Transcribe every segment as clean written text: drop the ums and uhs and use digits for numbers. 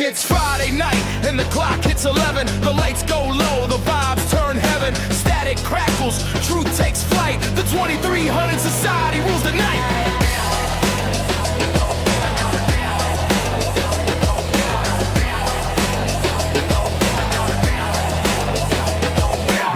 It's Friday night and the clock hits 11. The lights go low, the vibes turn heaven. Static crackles, truth takes flight. The 2300 society rules the night.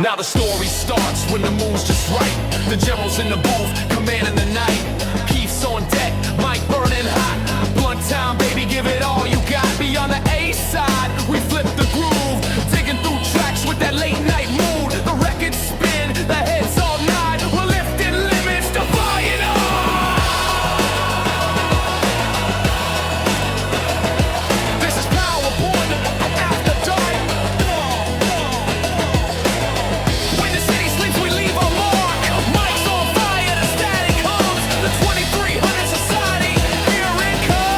Now the story starts when the moon's just right. The general's in the booth, commanding the night. Keith's on deck, mic burning hot. Blunt time, baby, give it all you got. Beyond the A side, we flip the groove. Digging through tracks with that late night mood. The records spin, the heads all nod. We're lifting limits, defying odds. This is PowerPoint after dark. When the city sleeps, we leave a mark. Mic's on fire, the static comes. The 2300 society, here it comes.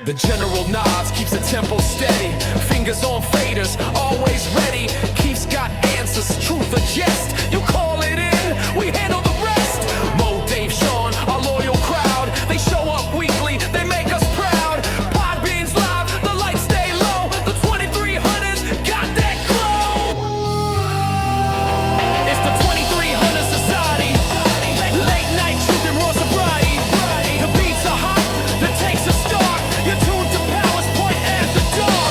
The general nods, keeps the tempo steady. Fingers on faders, always ready. Keith's got answers, truth or jest. You call it in, we handle the rest. Mo, Dave, Sean, our loyal crowd. They show up weekly, they make us proud. Podbean's live, the lights stay low. The 2300's got that glow. It's the 2300 society. Late night truth and raw sobriety. The beats are hot, the takes are stark. You're tuned to Power's Point after dark.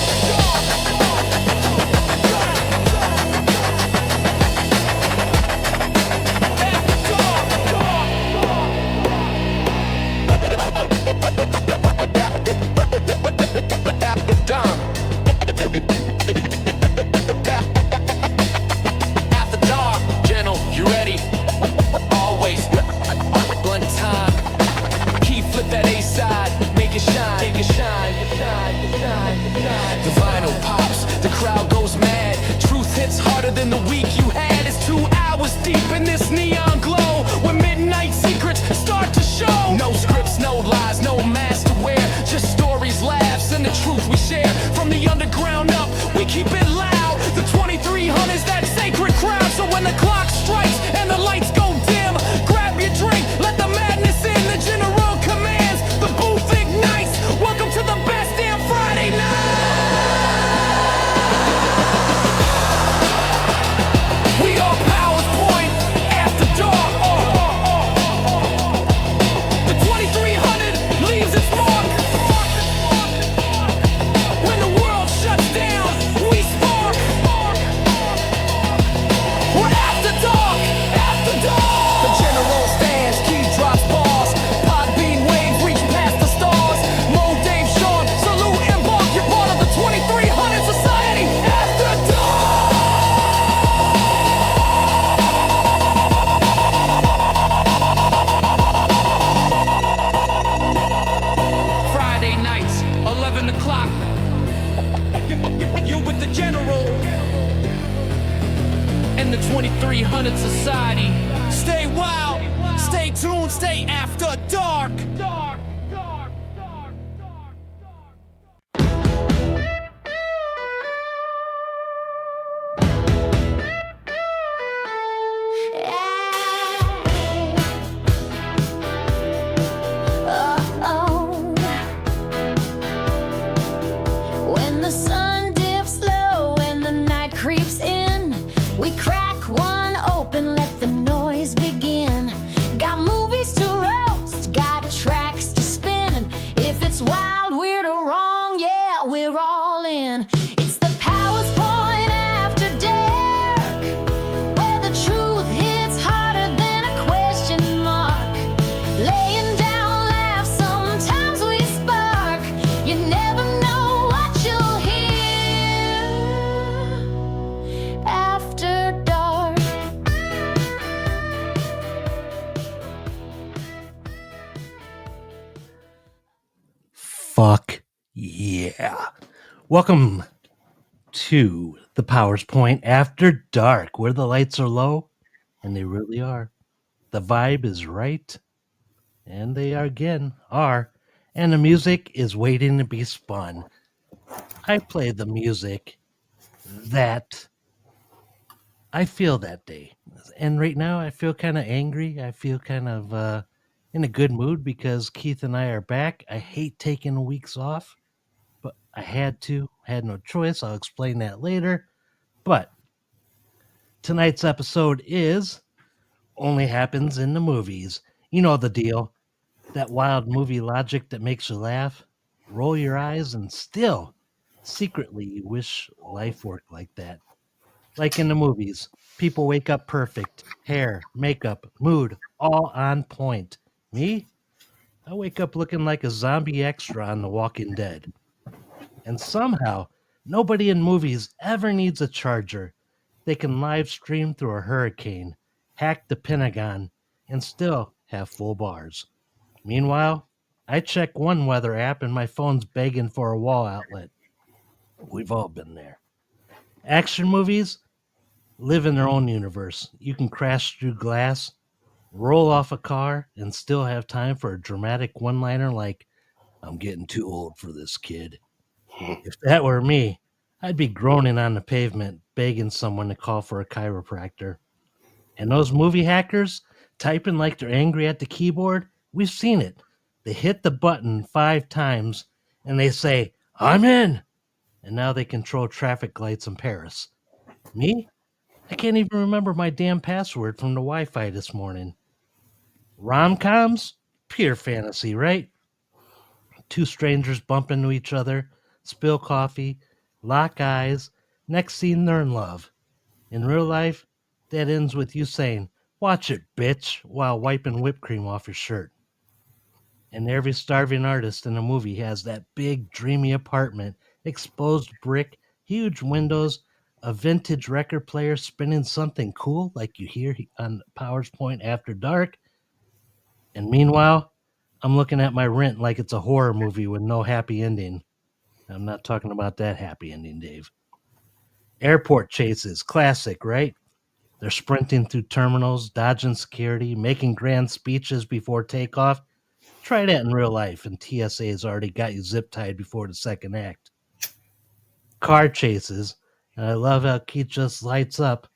After dark, General, you ready? Always blunt time. Keep flip that A side, make it shine, make it shine. The vinyl pops, the crowd goes mad. Truth hits harder than the week you had. It's 2 hours deep in this neon glow, where midnight secrets start to show. No scripts, no lies, no mask to wear. Just stories, laughs, and the truth we share. From the underground up, we keep it loud. The 2300's that sacred crowd. So when the clock strikes and the lights go dim, grab your drink, let the madness in. The general commands, the booth ignites. Welcome to the best damn Friday night. We are Power's Point after dark. The 2300 leaves its mark. When the world shuts down, we spark. We're after dark, after dark. The general stands, key drops bars. Podbean waves reach past the stars. Mo, Dave, Sean, salute, embark. You're part of the 2300 society after dark. Friday nights, 11 o'clock. You with the general and the 2300 society. Stay wild, stay tuned, stay after dark. When the sun dips low and the night creeps in, we crack one open, let the noise begin. Got movies to roast, got tracks to spin. If it's wild, weird or wrong, yeah, we're all in. It's the Power's Point after dark, where the truth hits harder than a question mark. Laying down laughs, sometimes we spark. You never know what you'll hear after dark. Fuck yeah. Welcome to the Powers Point After Dark, where the lights are low, and they really are. The vibe is right, and they again are, and the music is waiting to be spun. I play the music that I feel that day. And right now I feel kind of angry. I feel kind of in a good mood because Keith and I are back. I hate taking weeks off. but I had no choice. I'll explain that later. But tonight's episode is Only Happens in the Movies. You know the deal. That wild movie logic that makes you laugh, roll your eyes, and still secretly you wish life worked like that. Like in the movies, people wake up perfect, hair, makeup, mood, all on point. Me? I wake up looking like a zombie extra on The Walking Dead. And somehow, nobody in movies ever needs a charger. They can live stream through a hurricane, hack the Pentagon, and still have full bars. Meanwhile, I check one weather app and my phone's begging for a wall outlet. We've all been there. Action movies live in their own universe. You can crash through glass, roll off a car, and still have time for a dramatic one liner like, I'm getting too old for this, kid. If that were me, I'd be groaning on the pavement, begging someone to call for a chiropractor. And those movie hackers typing like they're angry at the keyboard, we've seen it. They hit the button 5 times and they say, I'm in. And now they control traffic lights in Paris. Me? I can't even remember my damn password from the Wi Fi this morning. Rom coms? Pure fantasy, right? Two strangers bump into each other, spill coffee, lock eyes. Next scene, they're in love. In real life, that ends with you saying, watch it, bitch, while wiping whipped cream off your shirt. And every starving artist in a movie has that big, dreamy apartment, exposed brick, huge windows, a vintage record player spinning something cool like you hear on Powers Point After Dark. And meanwhile, I'm looking at my rent like it's a horror movie with no happy ending. I'm not talking about that happy ending, Dave. Airport chases, classic, right? They're sprinting through terminals, dodging security, making grand speeches before takeoff. Try that in real life, and TSA's already got you zip tied before the second act. Car chases, and I love how Keith just lights up.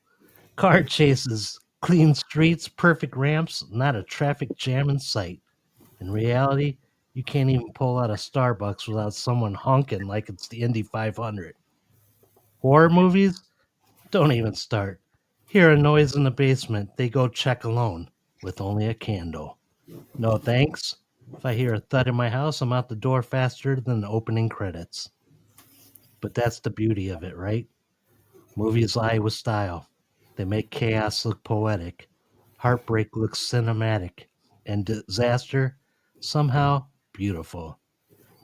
Car chases, clean streets, perfect ramps, not a traffic jam in sight. In reality, you can't even pull out a Starbucks without someone honking like it's the Indy 500. Horror movies? Don't even start. Hear a noise in the basement, they go check alone with only a candle. No thanks. If I hear a thud in my house, I'm out the door faster than the opening credits. But that's the beauty of it, right? Movies lie with style. They make chaos look poetic, heartbreak look cinematic, and disaster somehow beautiful.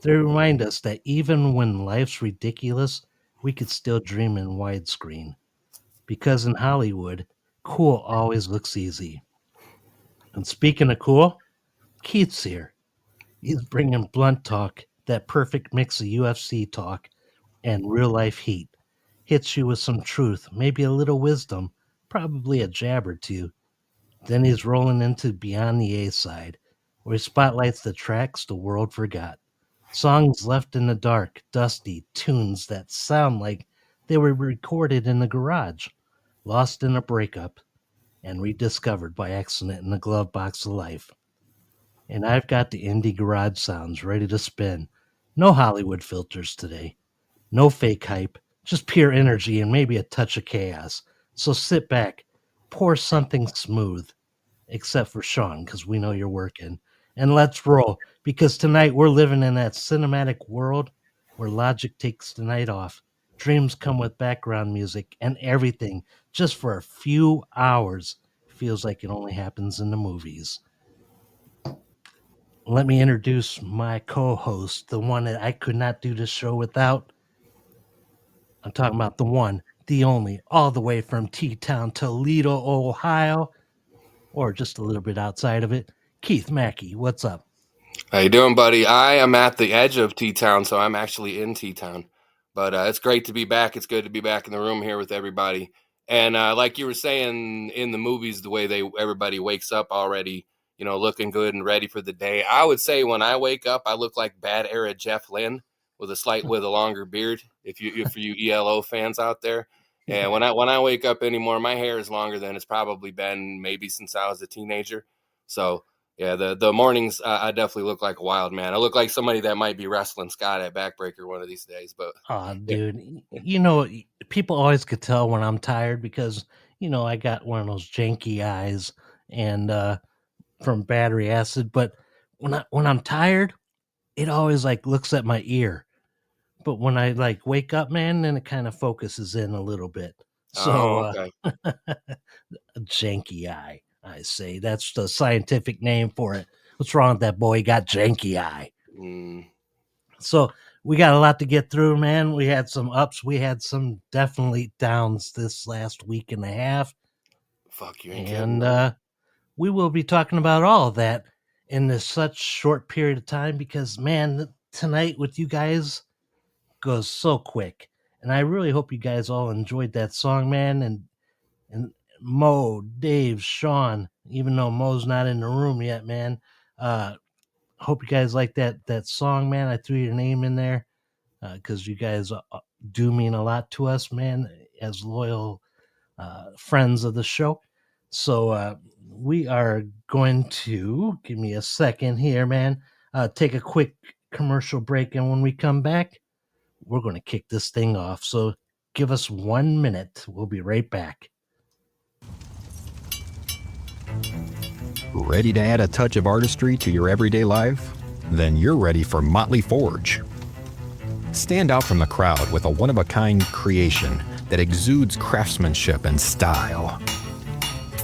They remind us that even when life's ridiculous, we could still dream in widescreen. Because in Hollywood, cool always looks easy. And speaking of cool, Keith's here. He's bringing blunt talk, that perfect mix of UFC talk and real life heat. Hits you with some truth, maybe a little wisdom, probably a jab or two. Then he's rolling into Beyond the A side, where he spotlights the tracks the world forgot. Songs left in the dark, dusty tunes that sound like they were recorded in the garage, lost in a breakup, and rediscovered by accident in the glove box of life. And I've got the indie garage sounds ready to spin. No Hollywood filters today. No fake hype, just pure energy and maybe a touch of chaos. So sit back, pour something smooth, except for Sean, because we know you're working. And let's roll, because tonight we're living in that cinematic world where logic takes the night off. Dreams come with background music and everything just for a few hours. Feels like it only happens in the movies. Let me introduce my co host, the one that I could not do this show without. I'm talking about the one, the only, all the way from T Town, Toledo, Ohio, or just a little bit outside of it. Keith Mackey, what's up? How you doing, buddy? I am at the edge of T-Town, so I'm actually in T-Town. But it's great to be back. It's good to be back in the room here with everybody. And like you were saying in the movies, the way everybody wakes up already, looking good and ready for the day. I would say when I wake up, I look like bad era Jeff Lynne with a longer beard. If for you ELO fans out there, and when I wake up anymore, my hair is longer than it's probably been maybe since I was a teenager. So Yeah, the mornings, I definitely look like a wild man. I look like somebody that might be wrestling Scott at Backbreaker one of these days. But Oh, dude, people always could tell when I'm tired because I got one of those janky eyes and from battery acid. But when I'm tired, it always like looks at my ear. But when I like wake up, man, then it kind of focuses in a little bit. So oh, okay. a janky eye, I say. That's the scientific name for it. What's wrong with that boy? He got janky eye. Mm, So we got a lot to get through, man. We had some ups, we had some definitely downs this last week and a half. fuck, you ain't kidding, And man. we will be talking about all of that in this such short period of time because, man, tonight with you guys goes so quick. And I really hope you guys all enjoyed that song, man. And Mo, Dave, Sean, even though Mo's not in the room yet, man. Hope you guys like that song, man. I threw your name in there because you guys do mean a lot to us, man, as loyal friends of the show. So we are going to give me a second here, man. Take a quick commercial break, and when we come back, we're going to kick this thing off. So give us 1 minute. We'll be right back. Ready to add a touch of artistry to your everyday life? Then you're ready for Motley Forge. Stand out from the crowd with a one-of-a-kind creation that exudes craftsmanship and style.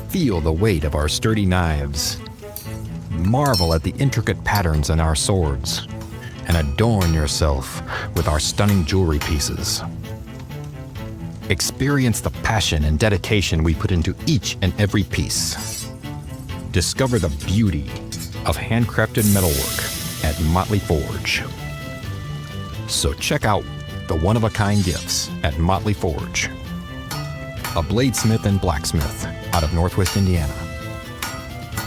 Feel the weight of our sturdy knives. Marvel at the intricate patterns in our swords. And adorn yourself with our stunning jewelry pieces. Experience the passion and dedication we put into each and every piece. Discover the beauty of handcrafted metalwork at Motley Forge. So check out the one-of-a-kind gifts at Motley Forge, a bladesmith and blacksmith out of Northwest Indiana.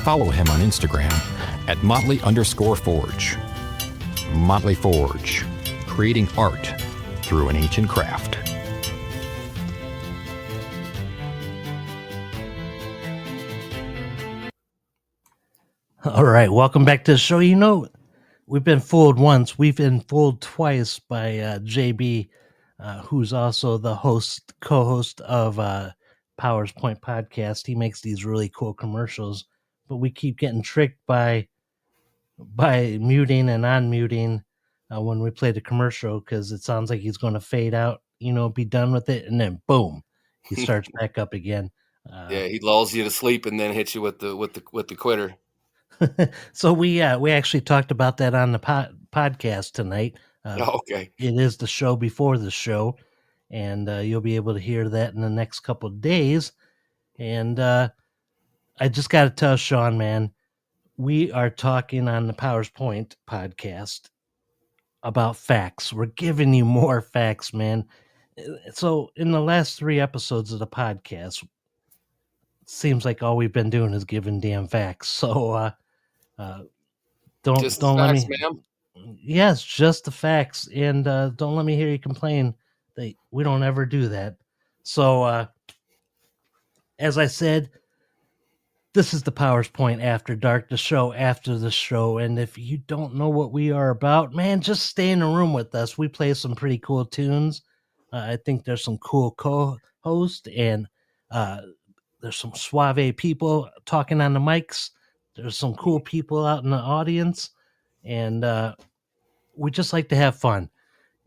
Follow him on Instagram at Motley_Forge. Motley Forge, creating art through an ancient craft. All right, welcome back to the show. We've been fooled once. We've been fooled twice by JB, who's also the co-host of Powers Point podcast. He makes these really cool commercials, but we keep getting tricked by muting and unmuting when we play the commercial because it sounds like he's going to fade out, be done with it, and then boom, he starts back up again. Yeah, he lulls you to sleep and then hits you with the quitter. So we actually talked about that on the podcast tonight. Okay. It is the show before the show, and you'll be able to hear that in the next couple of days. And I just got to tell Sean, man, we are talking on the Powers Point podcast about facts. We're giving you more facts, man. So in the last 3 episodes of the podcast, seems like all we've been doing is giving damn facts. So don't Just the let facts, me. ma'am. Yes, just the facts, and don't let me hear you complain that we don't ever do that. So as I said, this is the Powers Point After Dark, the show after the show. And if you don't know what we are about, man, just stay in the room with us. We play some pretty cool tunes. I think there's some cool co-hosts, and there's some suave people talking on the mics. There's some cool people out in the audience, and we just like to have fun.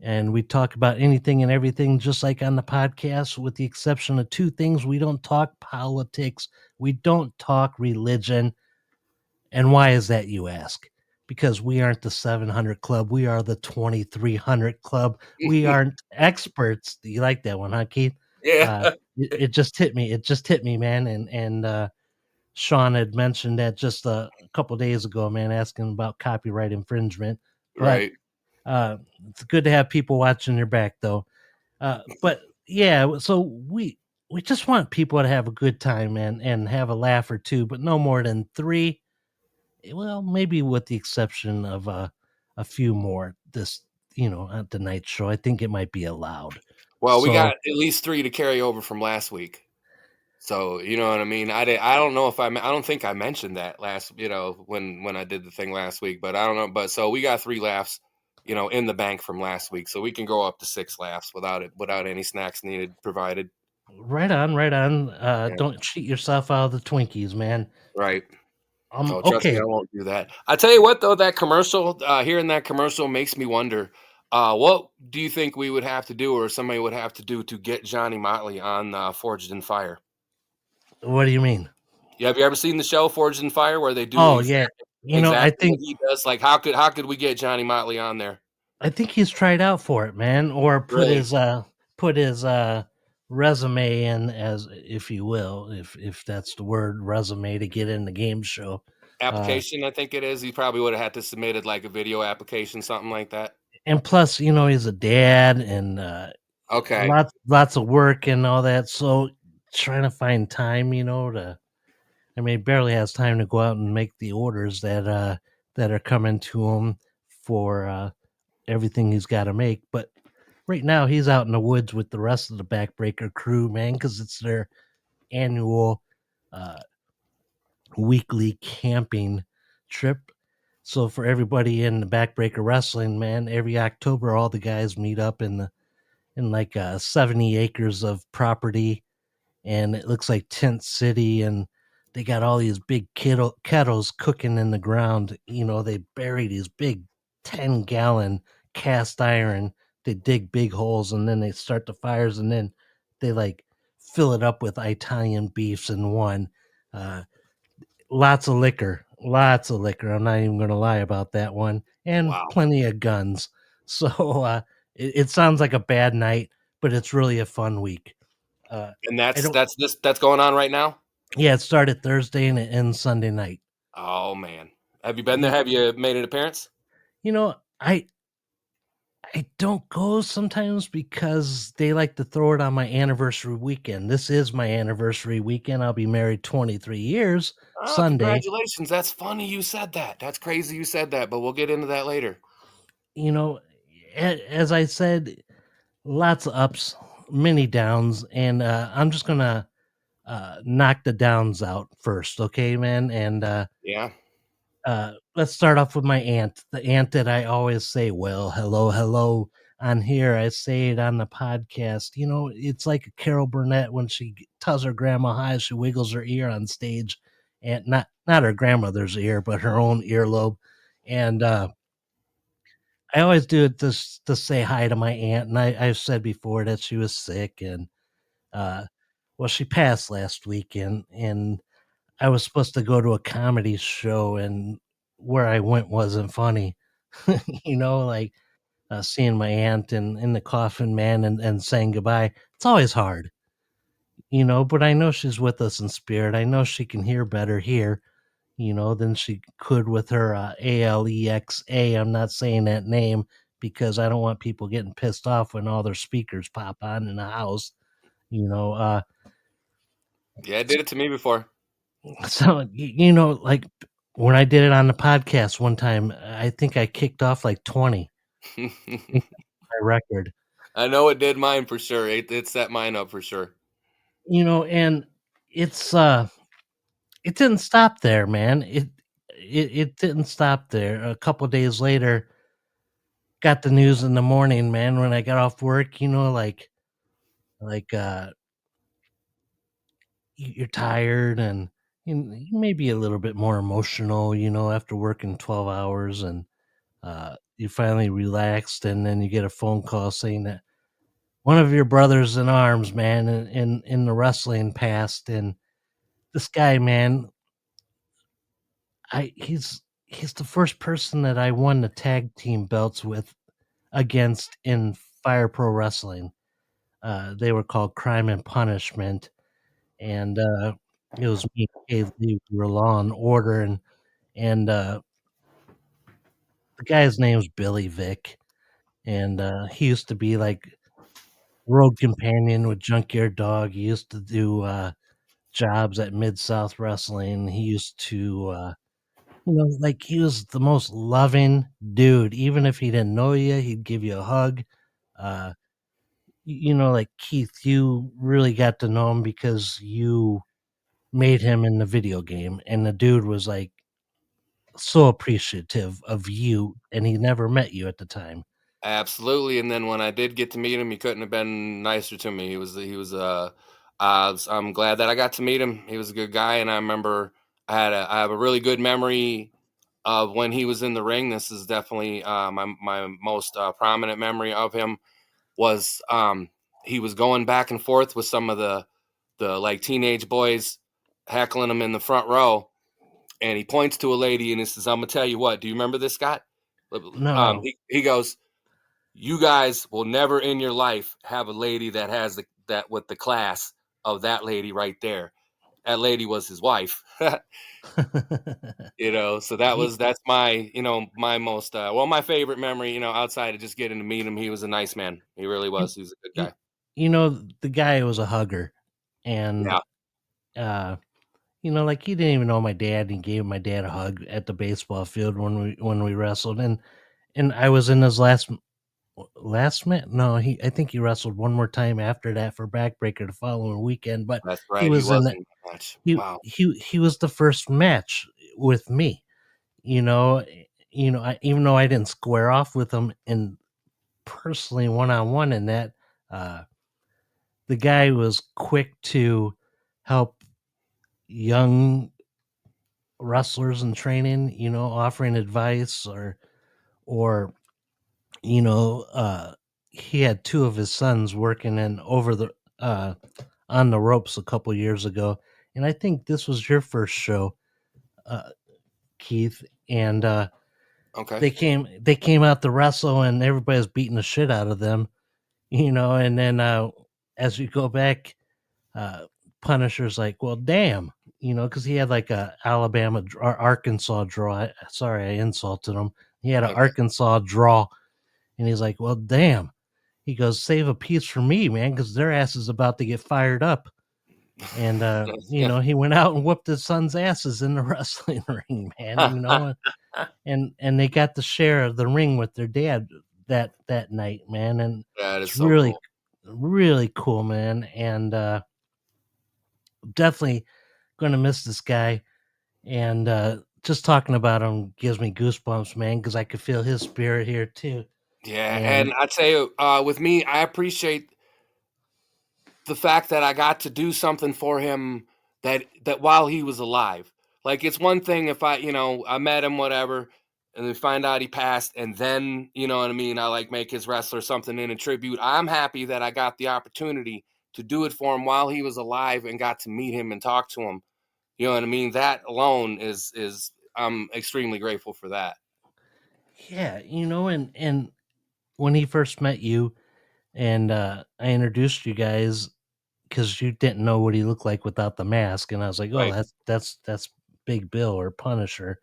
And we talk about anything and everything, just like on the podcast, with the exception of 2 things. We don't talk politics. We don't talk religion. And why is that, you ask? Because we aren't the 700 Club. We are the 2300 Club. We aren't experts. Do you like that one, huh, Keith? Yeah. It just hit me. It just hit me, man. And Sean had mentioned that just a couple days ago, man, asking about copyright infringement. But Right. it's good to have people watching your back, though. But yeah, so we just want people to have a good time and have a laugh or two, but no more than 3. Well, maybe with the exception of a few more. This, at the night show, I think it might be allowed. Well, we So got at least 3 to carry over from last week. So, you know what I mean? I don't know if I don't think I mentioned that last, when I did the thing last week, but I don't know. But so we got 3 laughs, in the bank from last week, so we can go up to 6 laughs without any snacks needed provided. Right on, right on. Yeah, Don't cheat yourself out of the Twinkies, man. right. Oh, trust me, Okay. I won't do that. I tell you what, though, that commercial, hearing that commercial makes me wonder, what do you think we would have to do, or somebody would have to do, to get Johnny Motley on Forged in Fire? What do you mean? Yeah, have you ever seen the show Forged in Fire, where they do Oh yeah. I exactly what think he does? Like, how could we get Johnny Motley on there? he's tried out for it, man, or Really? put his resume in, as if you will, if that's the word, resume, to get in the game show. Uh Application, I think it is. He probably would have had to submitted like a video application, something like that. and plus, he's a dad, and Okay. lots of work and all that. So trying to find time, to he barely has time to go out and make the orders that are coming to him for everything he's got to make. But right now, he's out in the woods with the rest of the Backbreaker crew, man, because it's their annual uh, weekly camping trip. So for everybody in the Backbreaker Wrestling, man, every October, all the guys meet up in like 70 acres of property, and it looks like Tent City, and they got all these big kettles cooking in the ground. They bury these big 10-gallon cast iron. They dig big holes, and then they start the fires, and then they like fill it up with Italian beefs in one. Uh, lots of liquor. I'm not even going to lie about that one, and Wow. plenty of guns. So it sounds like a bad night, but it's really a fun week. Uh, And I don't. that's going on right now? Yeah, it started Thursday and it ends Sunday night. Oh man. Have you been there? You, Have you made an appearance? you know, I don't go sometimes because they like to throw it on my anniversary weekend. This is my anniversary weekend. I'll be married 23 years Oh, Sunday. congratulations. That's funny you said that. That's crazy you said that, but we'll get into that later. You know, as I said, lots of ups, many downs, and I'm just gonna knock the downs out first, okay, man? And Yeah. let's start off with my aunt, the aunt that I always say, well, hello, hello, on here. I say it on the podcast. It's like Carol Burnett when she tells her grandma hi, she wiggles her ear on stage, and not her grandmother's ear, but her own earlobe. And I always do it to say hi to my aunt. And I've said before that she was sick, and uh, well, she passed last weekend, and I was supposed to go to a comedy show, and where I went wasn't funny. Like seeing my aunt in the coffin, man, and saying goodbye. It's always hard, but I know she's with us in spirit. I know she can hear better here, than she could with her Alexa. I'm not saying that name because I don't want people getting pissed off when all their speakers pop on in the house, you know. Yeah, it did it to me before. So, like when I did it on the podcast one time, I think I kicked off like 20 my record, I know it did mine for sure. It set mine up for sure. and it's it didn't stop there, man. It didn't stop there. A couple days later, got the news in the morning, man, when I got off work, like you're tired, and you may be a little bit more emotional, after working 12 hours, and you finally relaxed, and then you get a phone call saying that one of your brothers in arms, man, in the wrestling passed. And this guy, man, he's the first person that I won the tag team belts with against in Fire Pro Wrestling. They were called Crime and Punishment, and it was me and Kay Lee. We were Law and Order, and the guy's name's Billy Vick, and he used to be like road companion with Junkyard Dog. He used to do jobs at Mid South Wrestling. He used to, like he was the most loving dude. Even if he didn't know you, he'd give you a hug. Uh, like Keith, you really got to know him because you made him in the video game, and the dude was like so appreciative of you, and he never met you at the time. Absolutely, and then when I did get to meet him, he couldn't have been nicer to me. I'm glad that I got to meet him. He was a good guy, and I remember I have a really good memory of when he was in the ring. This is definitely my most prominent memory of him was he was going back and forth with some of the like teenage boys heckling him in the front row, and he points to a lady and he says, "I'm gonna tell you what. Do you remember this, Scott?" No. He goes, "You guys will never in your life have a lady that has that with the class of that lady right there." That lady was his wife. So Ye- that's my, my most my favorite memory, outside of just getting to meet him. He was a nice man. He really and was. He was a good you, guy. the guy was a hugger, and Yeah, uh like he didn't even know my dad, and he gave my dad a hug at the baseball field when we wrestled, and I was in his last match. No, I think he wrestled one more time after that for backbreaker the following weekend, but that's he right. He was in was that. in that match. he Wow. he was the first match with me, you know even though I didn't square off with him in personally one-on-one in that, uh the guy was quick to help young wrestlers in training, offering advice, or you know uh he had two of his sons working in over the on the ropes a couple years ago, and I think this was your first show, uh Keith, and Okay. they came out to wrestle, and everybody was beating the shit out of them, and then as we go back, uh Punisher's like, well, damn, because he had like a or Arkansas draw. Sorry, I insulted him. He had an Okay. Arkansas draw, and he's like, well, damn. He goes, save a piece for me, man, because their ass is about to get fired up. And he went out and whooped his son's asses in the wrestling ring, man. And they got to share the ring with their dad that night, man. And That is it's so really, cool. really cool, man. And definitely gonna miss this guy. And just talking about him gives me goosebumps, man, because I could feel his spirit here too. Yeah, and And I tell you, with me, I appreciate the fact that I got to do something for him that while he was alive. Like it's one thing if I met him, whatever, and then find out he passed, and then you know what I mean. I like make his wrestler something in a tribute. I'm happy that I got the opportunity to do it for him while he was alive and got to meet him and talk to him. You know what I mean? That alone is I'm extremely grateful for that. yeah, and when he first met you, and I introduced you guys because you didn't know what he looked like without the mask, and I was like, oh, Right. that's Big Bill or Punisher.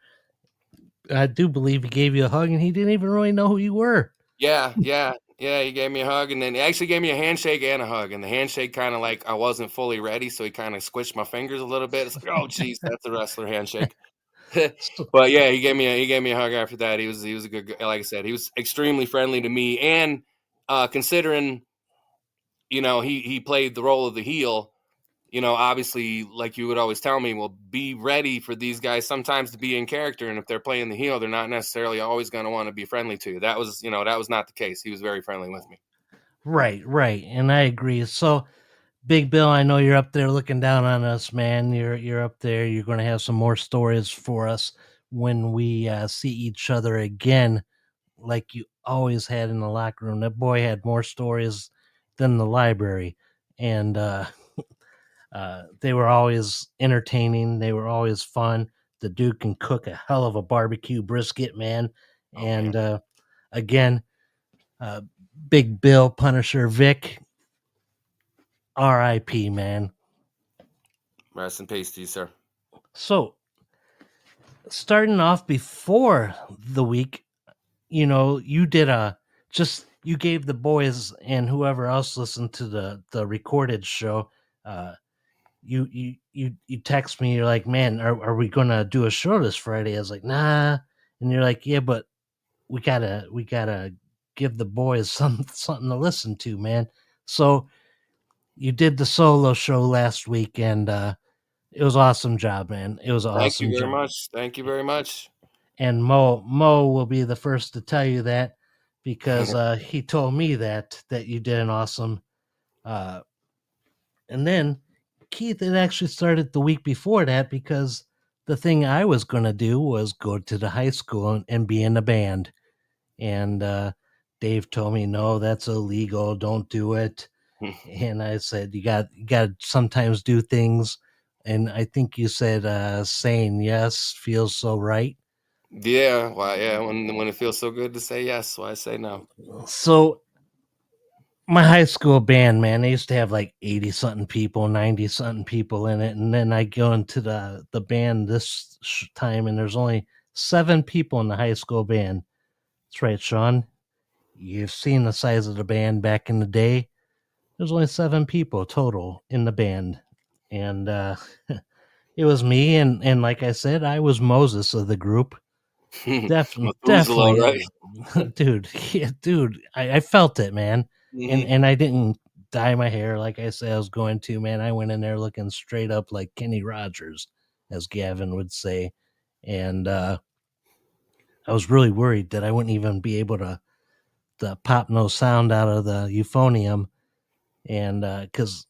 I do believe he gave you a hug, and he didn't even really know who you were. Yeah, yeah, yeah, he gave me a hug, and then he actually gave me a handshake and a hug, and the handshake kinda like I wasn't fully ready, so he kinda squished my fingers a little bit. It's like, "Oh, geez, that's a wrestler handshake." So, But, yeah, he gave me a hug after that. He was a good g like I said, he was extremely friendly to me, and, considering, he played the role of the heel, obviously, like you would always tell me, well, be ready for these guys sometimes to be in character. And if they're playing the heel, they're not necessarily always going to want to be friendly to you. That was not the case. He was very friendly with me. right, and I agree. So, Big Bill, I know you're up there looking down on us, man. You're up there. You're going to have some more stories for us when we see each other again, like you always had in the locker room. That boy had more stories than the library, and they were always entertaining. They were always fun. The dude can cook a hell of a barbecue brisket, man. Oh, man. And again, uh, Big Bill, Punisher, Vic, R.I.P. Man. Rest in peace to you, sir. So starting off before the week, you did you gave the boys and whoever else listened to the recorded show. Uh, you text me. You're like, man, are we gonna do a show this Friday? I was like, nah. And you're like, yeah, but we gotta give the boys something to listen to, man. So you did the solo show last week, and it was awesome job, man. It was an Thank you awesome very job. much. Thank you very much. And Mo will be the first to tell you that because he told me that you did an awesome. Uh, and then Keith, it actually started the week before that because the thing I was going to do was go to the high school and be in a band. And Dave told me, no, that's illegal. Don't do it. And I said, you got to sometimes do things. And I think you said saying yes feels so right. Yeah, why? Yeah, when it feels so good to say yes, why say no? So my high school band, man, they used to have like 80 something people, 90 something people in it. And then I go into the band this time, and there's only 7 people in the high school band. That's right, Sean. You've seen the size of the band back in the day. There's only 7 people total in the band. And it was me. And like I said, I was Moses of the group. Methuselah, Definitely, right? dude. Yeah, dude, I felt it, man. And Hmm. and I didn't dye my hair like I said I was going to, man. I went in there looking straight up like Kenny Rogers, as Gavin would say. And I was really worried that I wouldn't even be able to pop no sound out of the euphonium. And because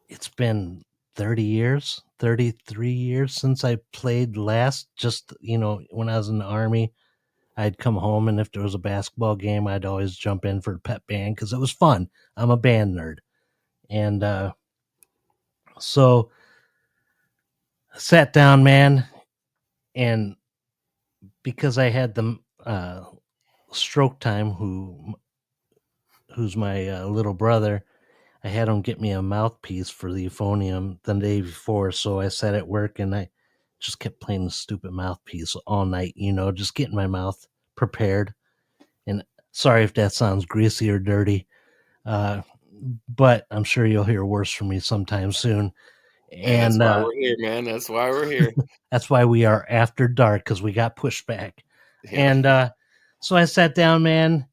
it's been 30 years, 33 years since I played last, just, when I was in the Army. I'd come home, and if there was a basketball game, I'd always jump in for the pep band because it was fun. I'm a band nerd. And so I sat down, man, and because I had the stroke time, who's my little brother, I had him get me a mouthpiece for the euphonium the day before. So I sat at work and I just kept playing the stupid mouthpiece all night, just getting my mouth prepared. And sorry if that sounds greasy or dirty, uh, but I'm sure you'll hear worse from me sometime soon. Hey, that's And why we're here, man. That's why we're here. that's why we are after dark, because we got pushed back. Yeah. And so I sat down, man,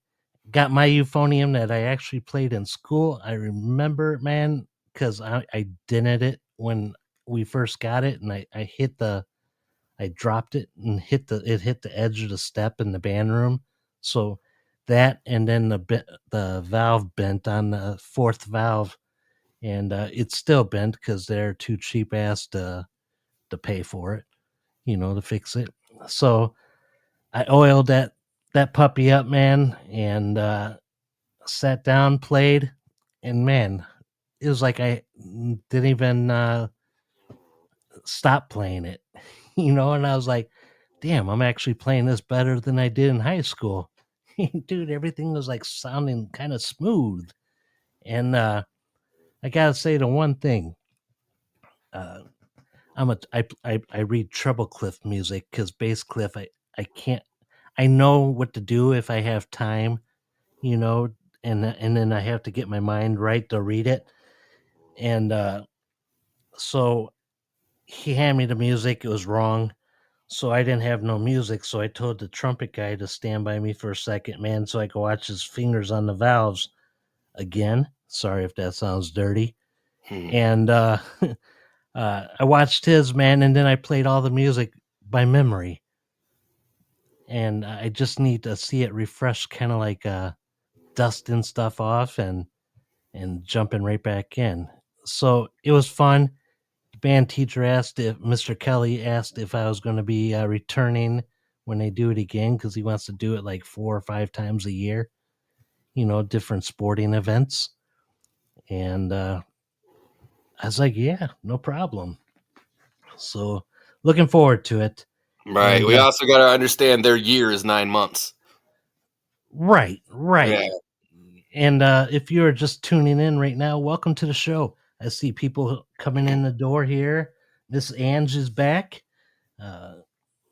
got my euphonium that I actually played in school. I remember, man, because I dented it when we first got it, and I dropped it and hit the edge of the step in the band room. So that, and then the valve bent on the fourth valve, and it's still bent because they're too cheap ass to pay for it, to fix it. So I oiled that puppy up, man, and sat down, played, and man, it was like I didn't even stop playing it, and I was like, damn, I'm actually playing this better than I did in high school. Dude, everything was like sounding kind of smooth. And I gotta say the one thing, uh, I read treble clef music because bass clef I can't, I know what to do if I have time, you know, and then I have to get my mind right to read it. And so he handed me the music. It was wrong. So I didn't have no music. So I told the trumpet guy to stand by me for a second, man, so I could watch his fingers on the valves again. Sorry if that sounds dirty. Hmm. And I watched his, man, and then I played all the music by memory. And I just need to see it refreshed, kind of like dusting stuff off and jumping right back in. So it was fun. The band teacher asked if Mr. Kelly asked if I was going to be returning when they do it again because he wants to do it like 4 or 5 times a year, different sporting events. And I was like, yeah, no problem. So looking forward to it. Right. And We also got to understand their year is 9 months. right, right. Yeah. And if you're just tuning in right now, welcome to the show. I see people coming in the door here. Miss Ange is back. Uh,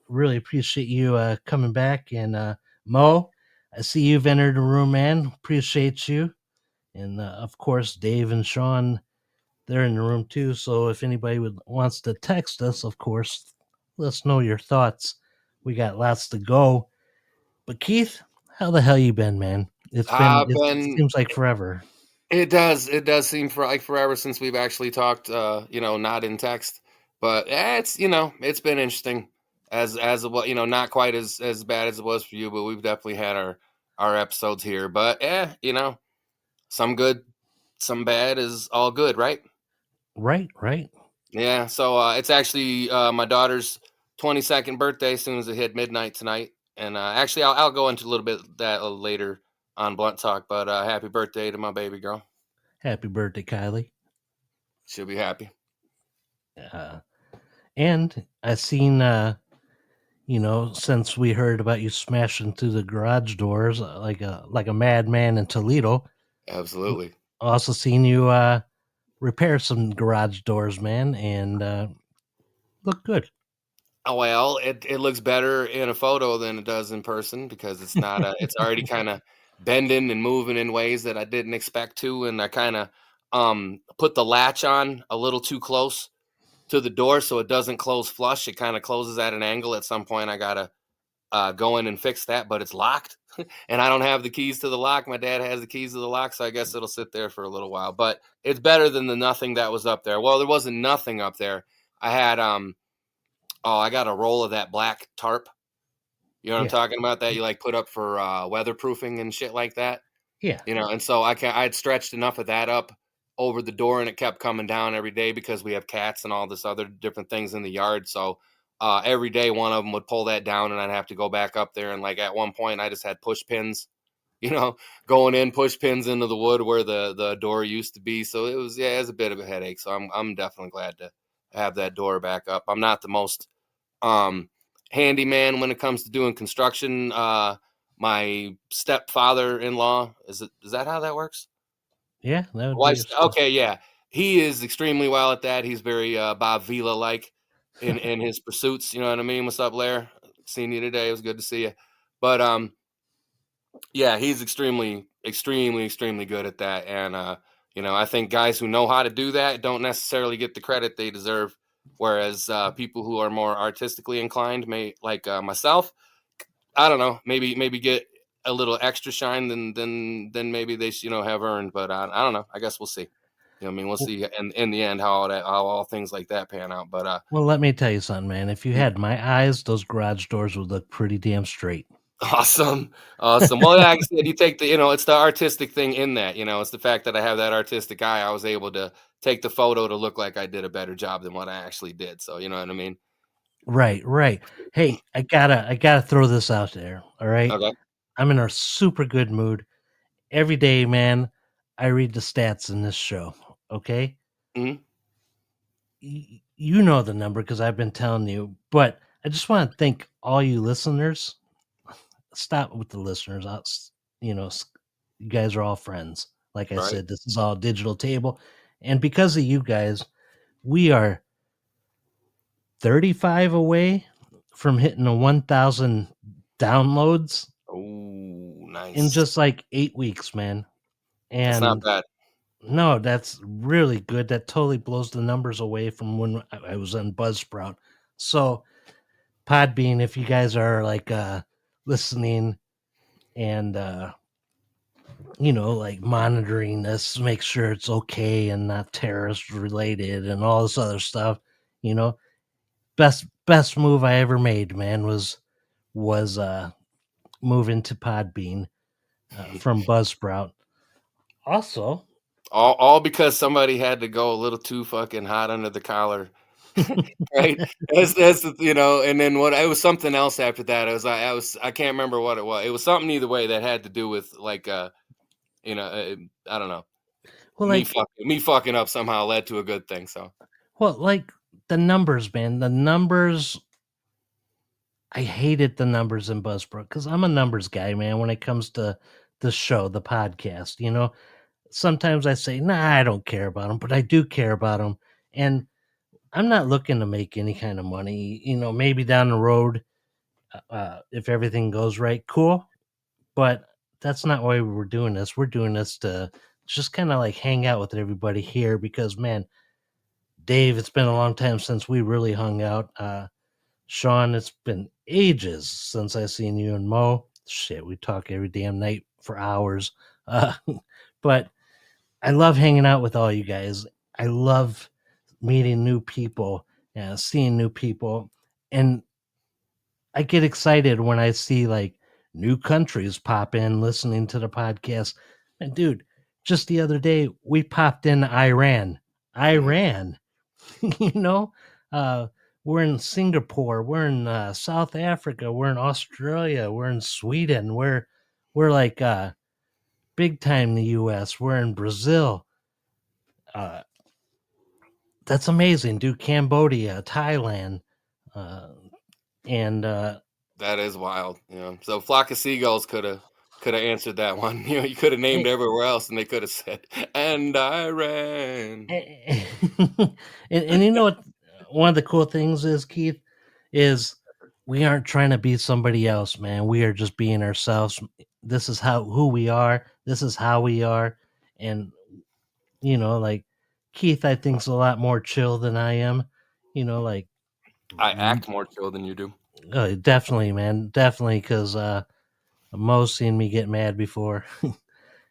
really appreciate you coming back. And Mo, I see you've entered the room, man. Appreciate you. And of course, Dave and Sean, they're in the room too. So if anybody wants to text us, of course, let us know your thoughts. We got lots to go. But Keith, how the hell you been, man? It I've it been seems like forever. It does. It does seem for like forever since we've actually talked, not in text. But it's it's been interesting as well, not quite as bad as it was for you, but we've definitely had our episodes here. But some good, some bad is all good, right? Right, right. Yeah. So it's actually my daughter's 22nd birthday as soon as it hit midnight tonight. And actually I'll go into a little bit that later on Blunt Talk, but happy birthday to my baby girl. Happy birthday, Kylie. She'll be happy. Uh, and I seen, since we heard about you smashing through the garage doors like a madman in Toledo, Absolutely. also seen you repair some garage doors, man, and look good. Oh, well, it looks better in a photo than it does in person because it's already kind of bending and moving in ways that I didn't expect to, and I kind of put the latch on a little too close to the door so it doesn't close flush. It kind of closes at an angle. At some point, I gotta go in and fix that, but it's locked, and I don't have the keys to the lock. My dad has the keys to the lock, so I guess it'll sit there for a little while. But it's better than the nothing that was up there. Well, there wasn't nothing up there. I had Oh, I got a roll of that black tarp. You know what I'm Yeah, talking about? That you like put up for weatherproofing and shit like that. yeah. And so I had stretched enough of that up over the door, and it kept coming down every day because we have cats and all this other different things in the yard. So every day one of them would pull that down, and I'd have to go back up there. And like at one point, I just had push pins, you know, going in push pins into the wood where the door used to be. So it was a bit of a headache. So I'm definitely glad to have that door back up. I'm not the most um, handyman when it comes to doing construction. My stepfather-in-law, is that how that works? Yeah, that would be Wife's your stuff. okay, yeah. He is extremely well at that. He's very Bob Vila like in his pursuits. You know what I mean? What's up, Blair? Seen you today. It was good to see you. But yeah, he's extremely, extremely, extremely good at that. And I think guys who know how to do that don't necessarily get the credit they deserve. Whereas people who are more artistically inclined, may like myself, I don't know, maybe get a little extra shine than maybe they have earned. But I don't know. I guess we'll see. You know what I mean? We'll see in the end how all things like that pan out. But Well, let me tell you something, man. If you had my eyes, those garage doors would look pretty damn straight. awesome. Awesome. Well, like I said, you take it's the artistic thing in that, it's the fact that I have that artistic eye. I was able to take the photo to look like I did a better job than what I actually did. So, you know what I mean? Right, right. Hey, I gotta throw this out there. All right. Okay. I'm in a super good mood. Every day, man, I read the stats in this show. Okay. Hmm. You know the number because I've been telling you, but I just want to thank all you listeners. Stop with the listeners. You guys are all friends. Like I Right. said, this is all digital table. And because of you guys, we are 35 away from hitting the 1,000 downloads Oh, in nice. just like 8 weeks, man. That's not And bad. no, that's really good. That totally blows the numbers away from when I was on Buzzsprout. So, Podbean, if you guys are like listening and like monitoring this, make sure it's okay and not terrorist related and all this other stuff, you know, best move I ever made, man, was moving to Podbean from Buzzsprout. Also, All because somebody had to go a little too fucking hot under the collar. Right? And then what it was something else after that. I can't remember what it was. It was something either way that had to do with like I don't know. well, Me fucking up somehow led to a good thing. So like the numbers, man, the numbers. I hated the numbers in Buzzsprout because I'm a numbers guy, man. When it comes to the show, the podcast, sometimes I say, nah, I don't care about them, but I do care about them. And I'm not looking to make any kind of money. Maybe down the road, if everything goes right, cool. But that's not why we're doing this. We're doing this to just kind of like hang out with everybody here because, man, Dave, it's been a long time since we really hung out. Sean, it's been ages since I seen you and Mo. Shit, we talk every damn night for hours. Uh, but I love hanging out with all you guys. I love meeting new people, seeing new people, and I get excited when I see like new countries pop in listening to the podcast. And dude, just the other day we popped in Iran. Iran, you know, uh, we're in Singapore, we're in South Africa, we're in Australia, we're in Sweden, we're like big time in the U.S. We're in Brazil. Uh, that's amazing, dude. Cambodia, Thailand, uh, and That is wild. So Flock of Seagulls could have answered that one. You could have named everywhere else, and they could have said, "And I ran." and you know what? One of the cool things is, Keith, is we aren't trying to be somebody else, man. We are just being ourselves. This is who we are. This is how we are, and like Keith, I think's a lot more chill than I am. Like I act more chill than you do. definitely, man, definitely, because Mo's seen me get mad before,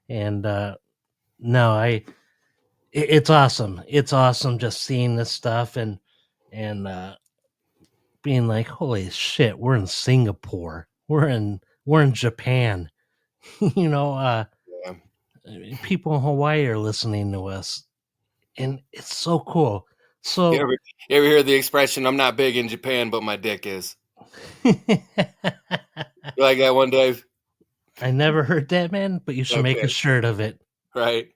and no, it's awesome. It's awesome just seeing this stuff and being like, holy shit, we're in Singapore. We're in Japan. you know, uh Yeah. people in Hawaii are listening to us. And it's so cool. You So ever, you ever hear the expression, "I'm not big in Japan, but my dick is"? You like that one, Dave? I never heard that, man, but you should make a Okay. shirt of it. Right.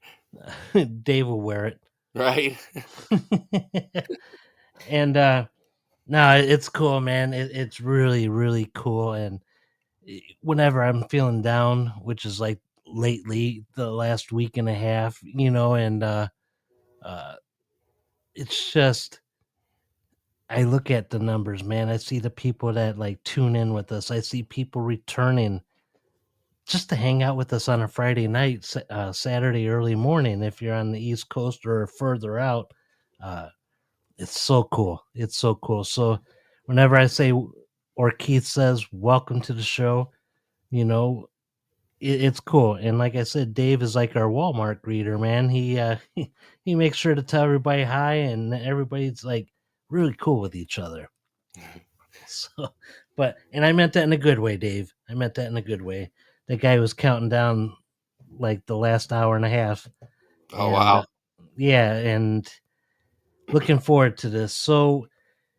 Dave will wear it. Right. And no, it's cool, man. It's really, really cool. And whenever I'm feeling down, which is like lately, the last week and a half, and uh, it's just I look at the numbers, man. I see the people that like tune in with us. I see people returning just to hang out with us on a Friday night, Saturday early morning. If you're on the East Coast or further out, uh, it's so cool. It's so cool. So whenever I say or Keith says, "Welcome to the show," you know, it's cool. And like I said, Dave is like our Walmart greeter, man. He he makes sure to tell everybody hi, and everybody's like really cool with each other. So, and I meant that in a good way, Dave. I meant that in a good way. That guy was counting down like the last hour and a half, Oh, and wow. yeah, and looking forward to this. So,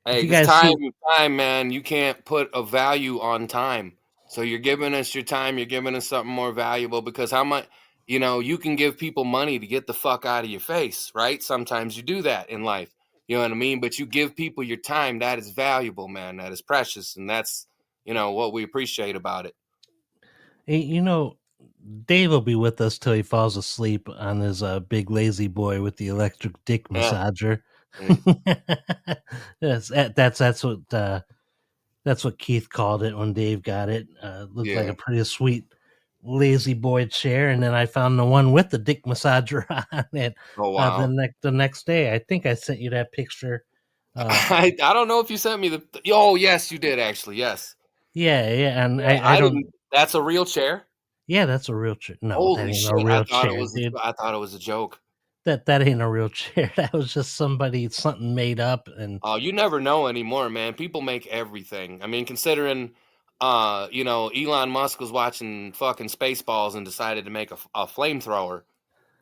if Hey, you because guys see, time, man, you can't put a value on time. So you're giving us your time, you're giving us something more valuable because how much, you can give people money to get the fuck out of your face, right? Sometimes you do that in life. You know what I mean? But you give people your time, that is valuable, man. That is precious. And that's, what we appreciate about it. you know, Dave will be with us till he falls asleep on his big lazy boy with the electric dick Yeah. massager. Mm. That's what Keith called it when Dave got it. Looked like Yeah. a pretty sweet lazy boy chair, and then I found the one with the dick massager on it Oh, wow. the next day. I think I sent you that picture. I don't know if you sent me oh, yes, you did actually. Yes. Yeah, and Yeah, I I don't. didn't. That's a real chair. Yeah, that's a real chair. No, that Holy ain't a shit! I real thought it chair, was. dude. I thought it was a joke. That ain't a real chair. That was just something made up, and Oh, you never know anymore, man. People make everything. I mean, considering, Elon Musk was watching fucking Spaceballs and decided to make a flamethrower.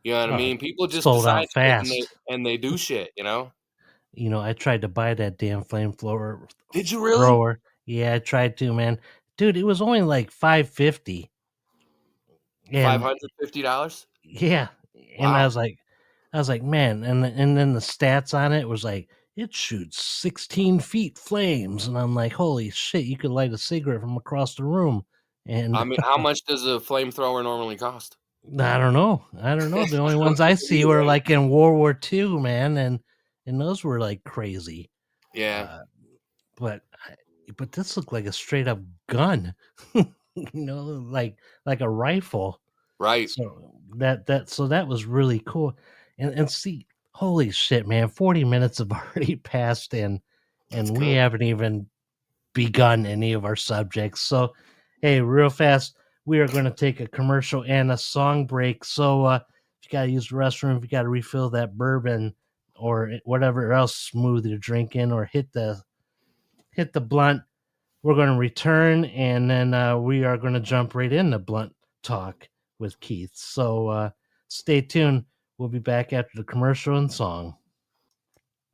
You know what I uh, mean? People just sold decide out shit and they fast. and they do shit. I tried to buy that damn flamethrower Did you really? thrower. Yeah, I tried to, man. Dude, it was only like 550. Five And hundred $50? yeah, and Wow. I was like, man, and then the stats on it was like it shoots 16 feet flames, and I'm like, holy shit, you could light a cigarette from across the room. I And mean, how much does a flamethrower normally cost? I don't know. I don't know. The only I don't ones I know see either, were right? like in World War II, man, and those were like crazy. Yeah. Uh, but but this looked like a straight up gun, like a rifle. Right. So that was really cool. And see, holy shit, man, 40 minutes have already passed, That's and we good. haven't even begun any of our subjects. So, hey, real fast, we are going to take a commercial and a song break. So, if you got to use the restroom, if you got to refill that bourbon or whatever else smooth you're drinking, or hit the blunt, we're going to return, and then we are going to jump right into blunt talk with Keith. So stay tuned. We'll be back after the commercial and song.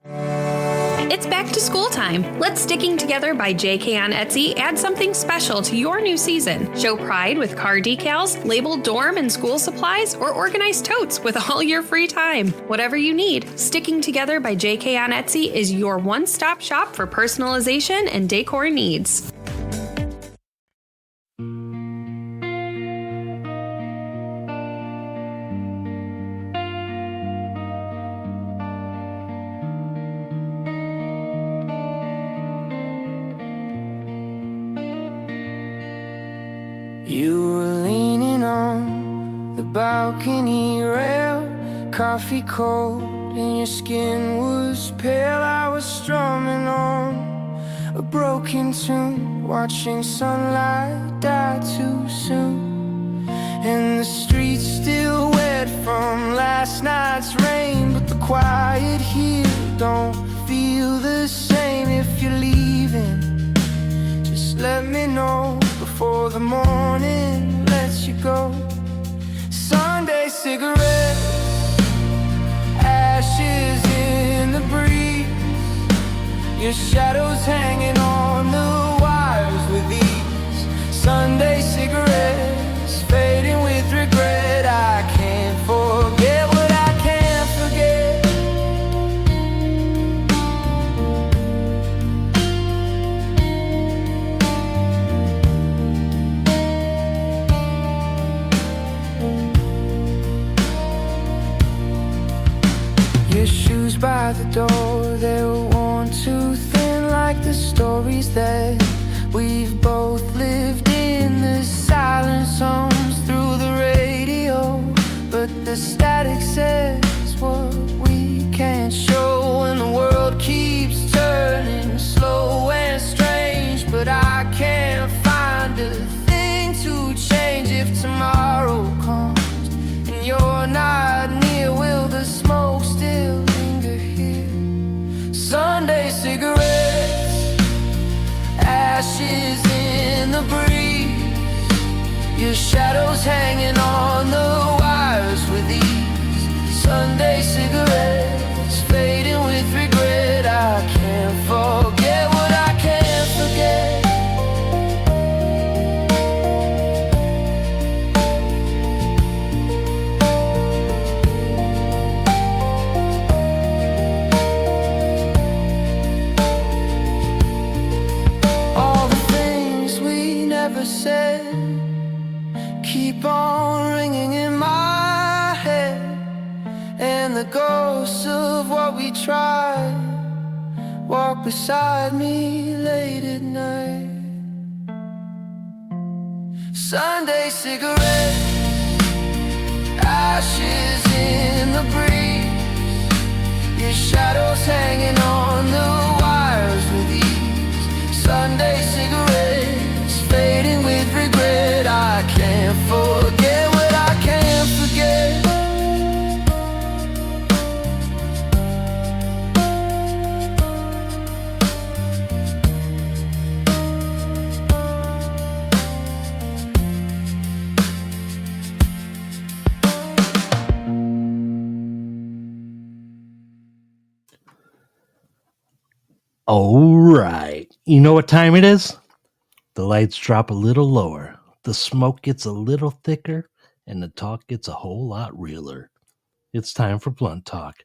It's back to school time. Let Sticking Together by JK on Etsy add something special to your new season. Show pride with car decals, labeled dorm and school supplies, or organized totes with all your free time. Whatever you need, Sticking Together by JK on Etsy is your one-stop shop for personalization and decor needs. You were leaning on the balcony rail, coffee cold and your skin was pale. I was strumming on a broken tune, watching sunlight die too soon. And the streets still wet from last night's rain, but the quiet here don't feel the same. If you're leaving, just let me know before the morning lets you go. Sunday cigarettes, ashes in the breeze, your shadows hanging on the wires with ease. Sunday cigarettes, fading with regret. I can't forget what I can't forget. Your shoes by the door, they were worn too thin, like the stories that we've both lived in. The silence hums through the radio, but the static says what we can't show. And the world keeps turning slow and strange, but I can't find a thing to change. If tomorrow comes and you're not near, will the smoke still linger here? Sunday cigarettes, ashes in the breeze, your shadows hanging on the wires with ease. Sunday cigarettes, fading with regret. I can't forget what I can't forget. All the things we never said keep on ringing in my head, and the ghosts of what we tried walk beside me late at night. Sunday cigarettes, ashes in the breeze, your shadows hanging on the wires with ease. Sunday cigarettes, fading with regret. I can't forget what I can't forget. All right. You know what time it is? The lights drop a little lower, the smoke gets a little thicker, and the talk gets a whole lot realer. It's time for Blunt Talk,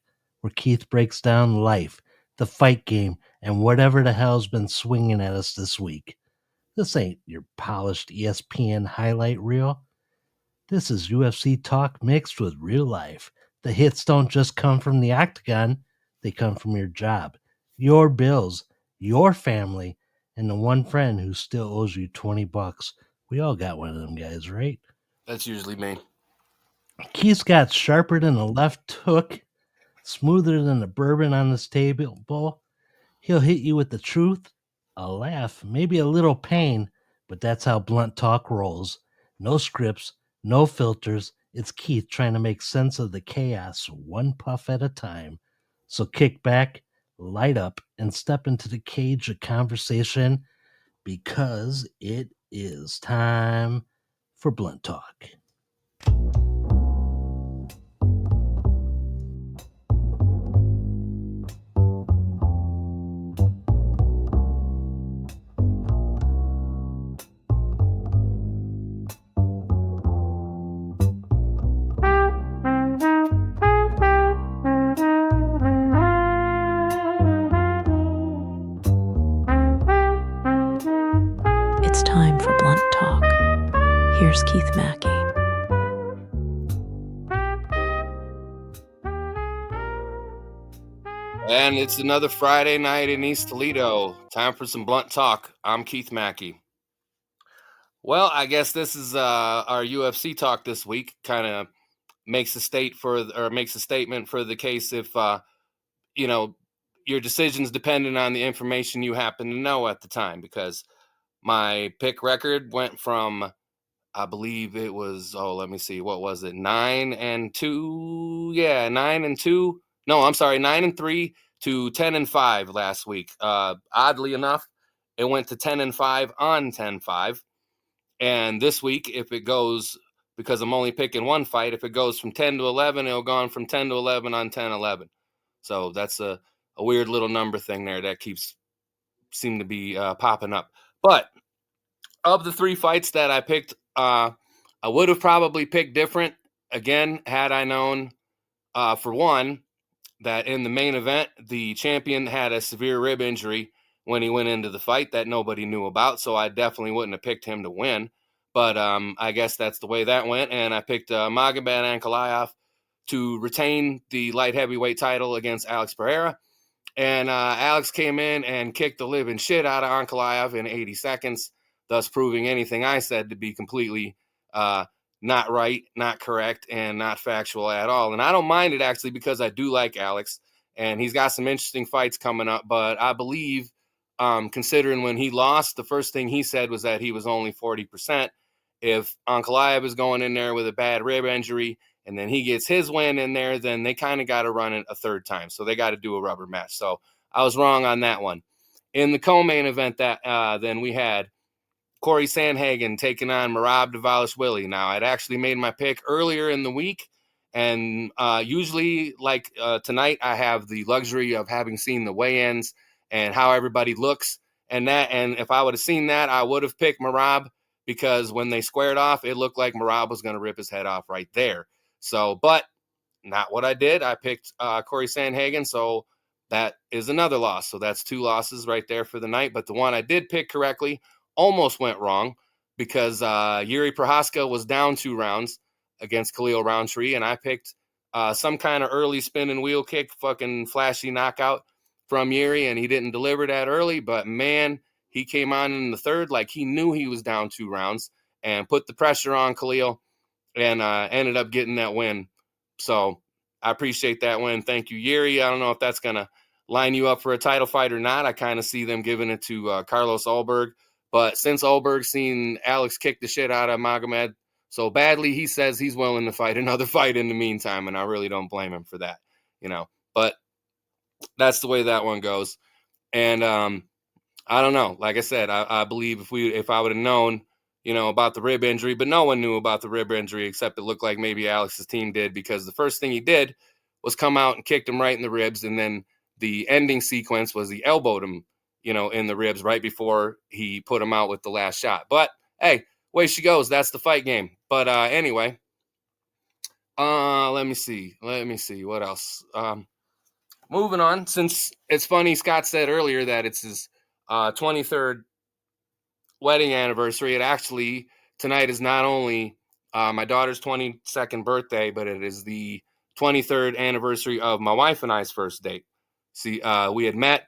where Keith breaks down life, the fight game, and whatever the hell's been swinging at us this week. This ain't your polished ESPN highlight reel. This is UFC talk mixed with real life. The hits don't just come from the octagon, they come from your job, your bills, your family, and the one friend who still owes you $20. We all got one of them guys, right? That's usually me. Keith's got sharper than a left hook, smoother than the bourbon on this table. He'll hit you with the truth, a laugh, maybe a little pain, but that's how Blunt Talk rolls. No scripts, no filters. It's Keith trying to make sense of the chaos one puff at a time. So kick back, light up, and step into the cage of conversation because it is time for Blunt Talk. It's time for Blunt Talk. Here's Keith Mackey. And it's another Friday night in East Toledo. Time for some Blunt Talk. I'm Keith Mackey. Well, I guess this is our UFC talk this week. Kind of makes a statement for the case if your decision's dependent on the information you happen to know at the time. Because my pick record went from, I believe it was, let me see, what was it? 9-2. Yeah, 9-2. No, I'm sorry, 9-3 to 10-5 last week. Oddly enough, it went to 10-5 on 10-5. And this week, if it goes, because I'm only picking one fight, if it goes from 10-11, it'll go on from 10-11 on 10-11. So that's a weird little number thing there that seem to be popping up. But of the three fights that I picked, I would have probably picked different, again, had I known, for one, that in the main event, the champion had a severe rib injury when he went into the fight that nobody knew about, so I definitely wouldn't have picked him to win. But I guess that's the way that went, and I picked Magomed Ankalaev to retain the light heavyweight title against Alex Pereira. And Alex came in and kicked the living shit out of Ankalaev in 80 seconds, thus proving anything I said to be completely not right, not correct, and not factual at all. And I don't mind it, actually, because I do like Alex, and he's got some interesting fights coming up. But I believe, considering when he lost, the first thing he said was that he was only 40%. If Ankalaev is going in there with a bad rib injury and then he gets his win in there, then they kind of got to run it a third time. So they got to do a rubber match. So I was wrong on that one. In the co-main event, then we had Corey Sandhagen taking on Merab Dvalishvili. Now, I'd actually made my pick earlier in the week, and usually, like tonight, I have the luxury of having seen the weigh-ins and how everybody looks, and if I would have seen that, I would have picked Merab, because when they squared off, it looked like Merab was going to rip his head off right there. So, but not what I did. I picked Corey Sandhagen, so that is another loss. So that's two losses right there for the night. But the one I did pick correctly almost went wrong, because Yuri Prohaska was down 2 rounds against Khalil Roundtree, and I picked some kind of early spinning wheel kick, fucking flashy knockout from Yuri, and he didn't deliver that early. But man, he came on in the third like he knew he was down 2 rounds and put the pressure on Khalil, and ended up getting that win. So I appreciate that win. Thank you, Yuri. I don't know if that's going to line you up for a title fight or not. I kind of see them giving it to Carlos Ulberg. But since Ulberg's seen Alex kick the shit out of Magomed so badly, he says he's willing to fight another fight in the meantime, and I really don't blame him for that, But that's the way that one goes. And I don't know. Like I said, I believe if I would have known, about the rib injury, but no one knew about the rib injury except it looked like maybe Alex's team did, because the first thing he did was come out and kicked him right in the ribs, and then the ending sequence was he elbowed him, in the ribs right before he put him out with the last shot. But hey, way she goes. That's the fight game. But anyway, let me see what else. Moving on, since it's funny, Scott said earlier that it's his 23rd wedding anniversary. It actually, tonight is not only my daughter's 22nd birthday, but it is the 23rd anniversary of my wife and I's first date. See, we had met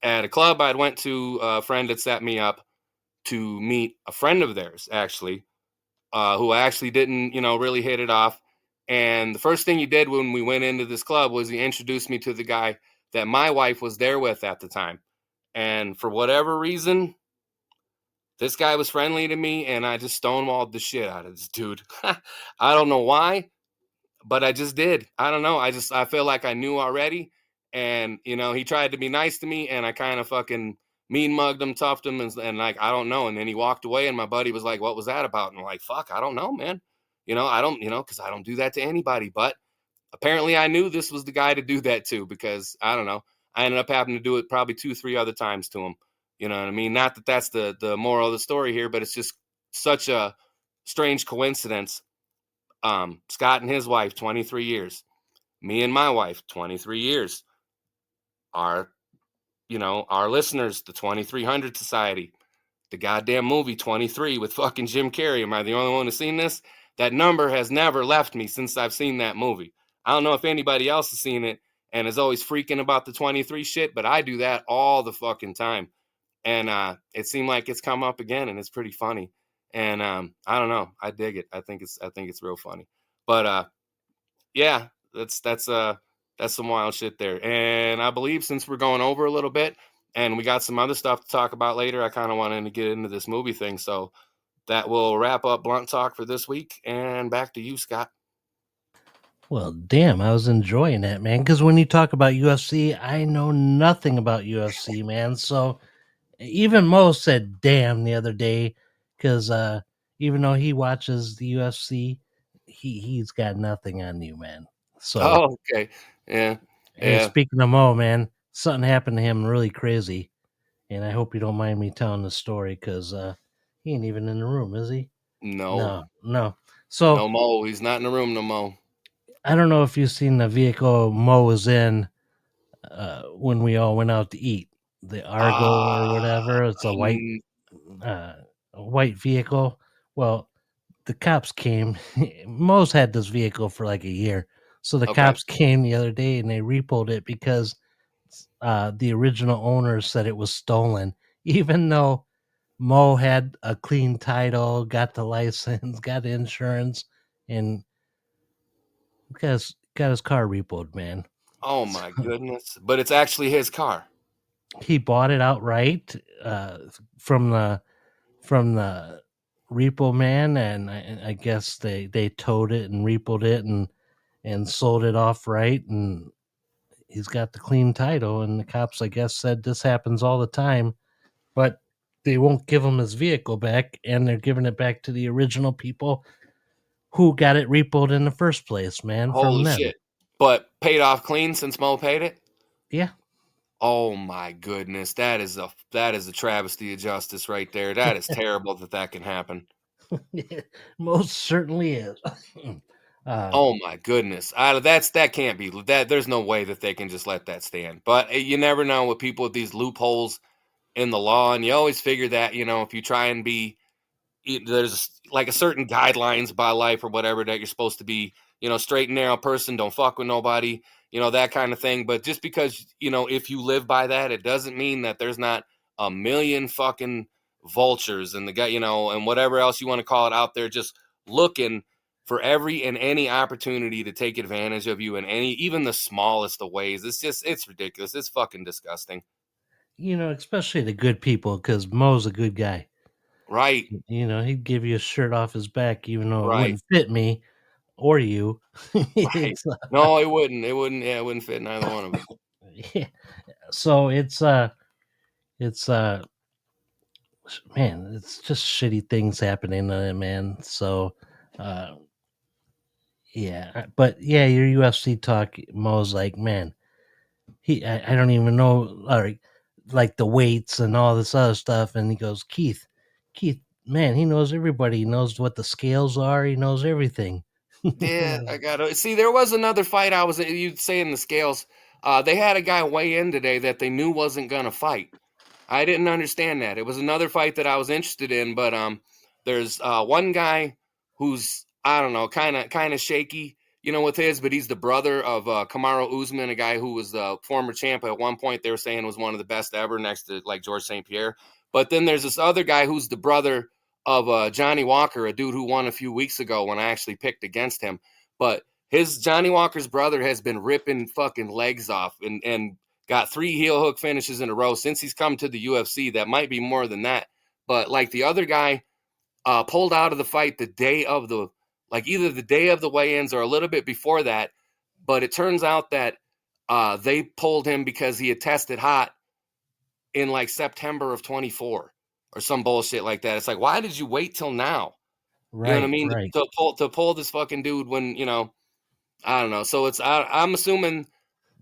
at a club I'd went to. A friend had set me up to meet a friend of theirs, actually, who I actually didn't, really hit it off. And the first thing he did when we went into this club was he introduced me to the guy that my wife was there with at the time. And for whatever reason, This guy was friendly to me, and I just stonewalled the shit out of this dude. I don't know why, but I just did. I don't know. I feel like I knew already. And, he tried to be nice to me, and I kind of fucking mean mugged him, toughed him, and like, I don't know. And then he walked away, and my buddy was like, "What was that about?" And I'm like, "Fuck, I don't know, man. I don't, because I don't do that to anybody." But apparently I knew this was the guy to do that to, because I don't know. I ended up having to do it probably 2, 3 other times to him. You know what I mean? Not that that's the moral of the story here, but it's just such a strange coincidence. Scott and his wife, 23 years. Me and my wife, 23 years. Our, our listeners, the 2300 Society, the goddamn movie 23 with fucking Jim Carrey. Am I the only one who's seen this? That number has never left me since I've seen that movie. I don't know if anybody else has seen it and is always freaking about the 23 shit, but I do that all the fucking time. And it seemed like it's come up again, and it's pretty funny. And I don't know, I dig it. I think it's real funny. But yeah, that's some wild shit there. And I believe, since we're going over a little bit and we got some other stuff to talk about later, I kind of wanted to get into this movie thing. So that will wrap up Blunt Talk for this week. And back to you, Scott. Well, damn, I was enjoying that, man. Because when you talk about UFC, I know nothing about UFC, man. So even Mo said "damn" the other day, because even though he watches the UFC, he's got nothing on you, man. So, Oh, okay. Yeah. hey, Yeah. speaking of Mo, man, something happened to him really crazy, and I hope you don't mind me telling the story, because he ain't even in the room, is he? No. No. No So Mo. He's not in the room no more. I don't know if you've seen the vehicle Mo was in when we all went out to eat, the Argo or whatever. It's Mm, a white vehicle. Well, the cops came. Mo's had this vehicle for like a year, so the okay. cops came the other day and they repoed it because the original owner said it was stolen, even though Mo had a clean title, got the license, got insurance, and got his car repoed, man. Oh my goodness. But it's actually his car. He bought it outright from the repo man, and I guess they towed it and repoed it and sold it off right, and he's got the clean title. And the cops, I guess, said this happens all the time, but they won't give him his vehicle back, and they're giving it back to the original people who got it repoed in the first place, man, from Holy them. shit. But paid off clean since Mo paid it? Yeah. Oh my goodness. That is a travesty of justice right there. That is terrible that can happen. Most certainly is. Oh my goodness. That can't be that. There's no way that they can just let that stand. But you never know with people with these loopholes in the law, and you always figure that, if you try and be, there's like a certain guidelines by life or whatever, that you're supposed to be, straight and narrow person, don't fuck with nobody, that kind of thing. But just because, if you live by that, it doesn't mean that there's not a million fucking vultures and the guy, and whatever else you want to call it out there, just looking for every and any opportunity to take advantage of you in even the smallest of ways. It's ridiculous. It's fucking disgusting. Especially the good people, because Mo's a good guy. Right. He'd give you a shirt off his back, even though it Right. wouldn't fit me or you. Right. It's No, it wouldn't. It wouldn't. Yeah, it wouldn't fit neither one of us. yeah. So it's man, it's just shitty things happening, man. So uh, yeah, but yeah, your UFC talk, Mo's like, man, I don't even know, like the weights and all this other stuff, and he goes, Keith, man, he knows everybody. He knows what the scales are. He knows everything. Yeah, I gotta see. There was another fight. You'd say in the scales. They had a guy weigh in today that they knew wasn't gonna fight. I didn't understand that. It was another fight that I was interested in, but there's one guy who's, I don't know, kind of shaky, with his, but he's the brother of Kamaru Usman, a guy who was the former champ at one point. They were saying was one of the best ever, next to like George St. Pierre. But then there's this other guy who's the brother of Johnny Walker, a dude who won a few weeks ago when I actually picked against him. But his Johnny Walker's brother has been ripping fucking legs off and got 3 heel hook finishes in a row since he's come to the UFC. That might be more than that. But like the other guy pulled out of the fight the day of the, like either the day of the weigh-ins or a little bit before that. But it turns out that they pulled him because he had tested hot in like September of 24 or some bullshit like that. It's like, why did you wait till now? You know what I Right, mean? right. To pull this fucking dude when, you know, I don't know. So it's I'm assuming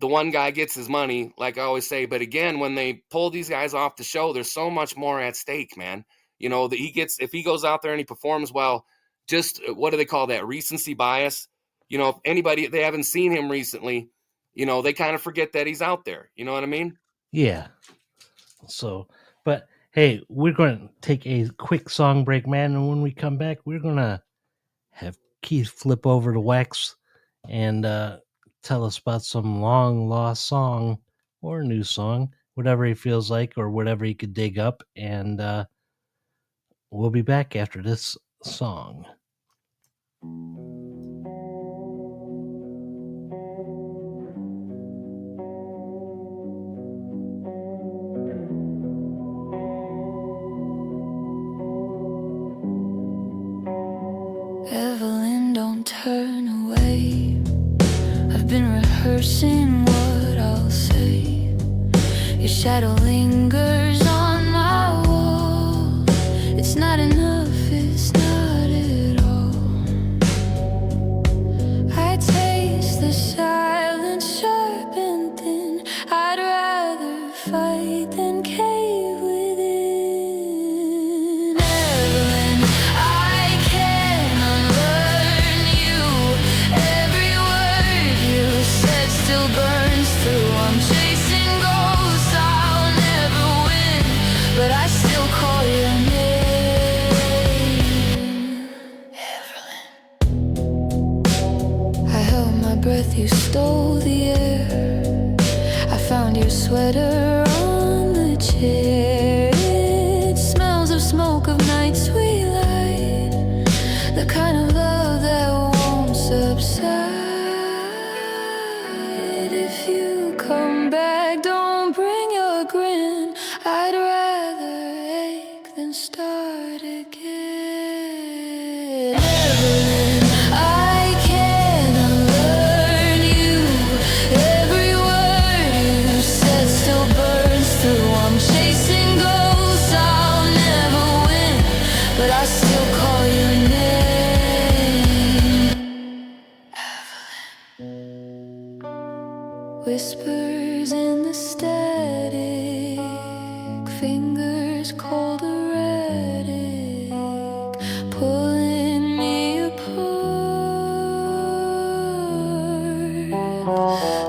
the one guy gets his money, like I always say. But again, when they pull these guys off the show, there's so much more at stake, man. You know, that he gets, if he goes out there and he performs well, just what do they call that? Recency bias. You know, if anybody, they haven't seen him recently, you know, they kind of forget that he's out there. You know what I mean? Yeah. So, but hey, we're going to take a quick song break, man. And when we come back, we're going to have Keith flip over to Wax and tell us about some long lost song or a new song, whatever he feels like or whatever he could dig up. And we'll be back after this song. Evelyn, don't turn away. I've been rehearsing what I'll say. Your shadow lingers on my wall. It's not enough, it's not at all. I taste the silence sharp and thin. I'd rather fight than cave within. Evelyn, I can unlearn you. Every word you said still burns through. I'm chasing ghosts, I'll never win, but I still call your name. Evelyn. I held my breath, you stole the air. I found your sweater on the chair. It smells of smoke of nights we light, the kind of love that won't subside. If you come back, don't bring your grin. I'd rather ache than start again. Evelyn, I can unlearn you. Every word you said still burns through. I'm chasing ghosts, I'll never win, but I still call your name. Whispers in the static, fingers cold erratic, pulling me apart.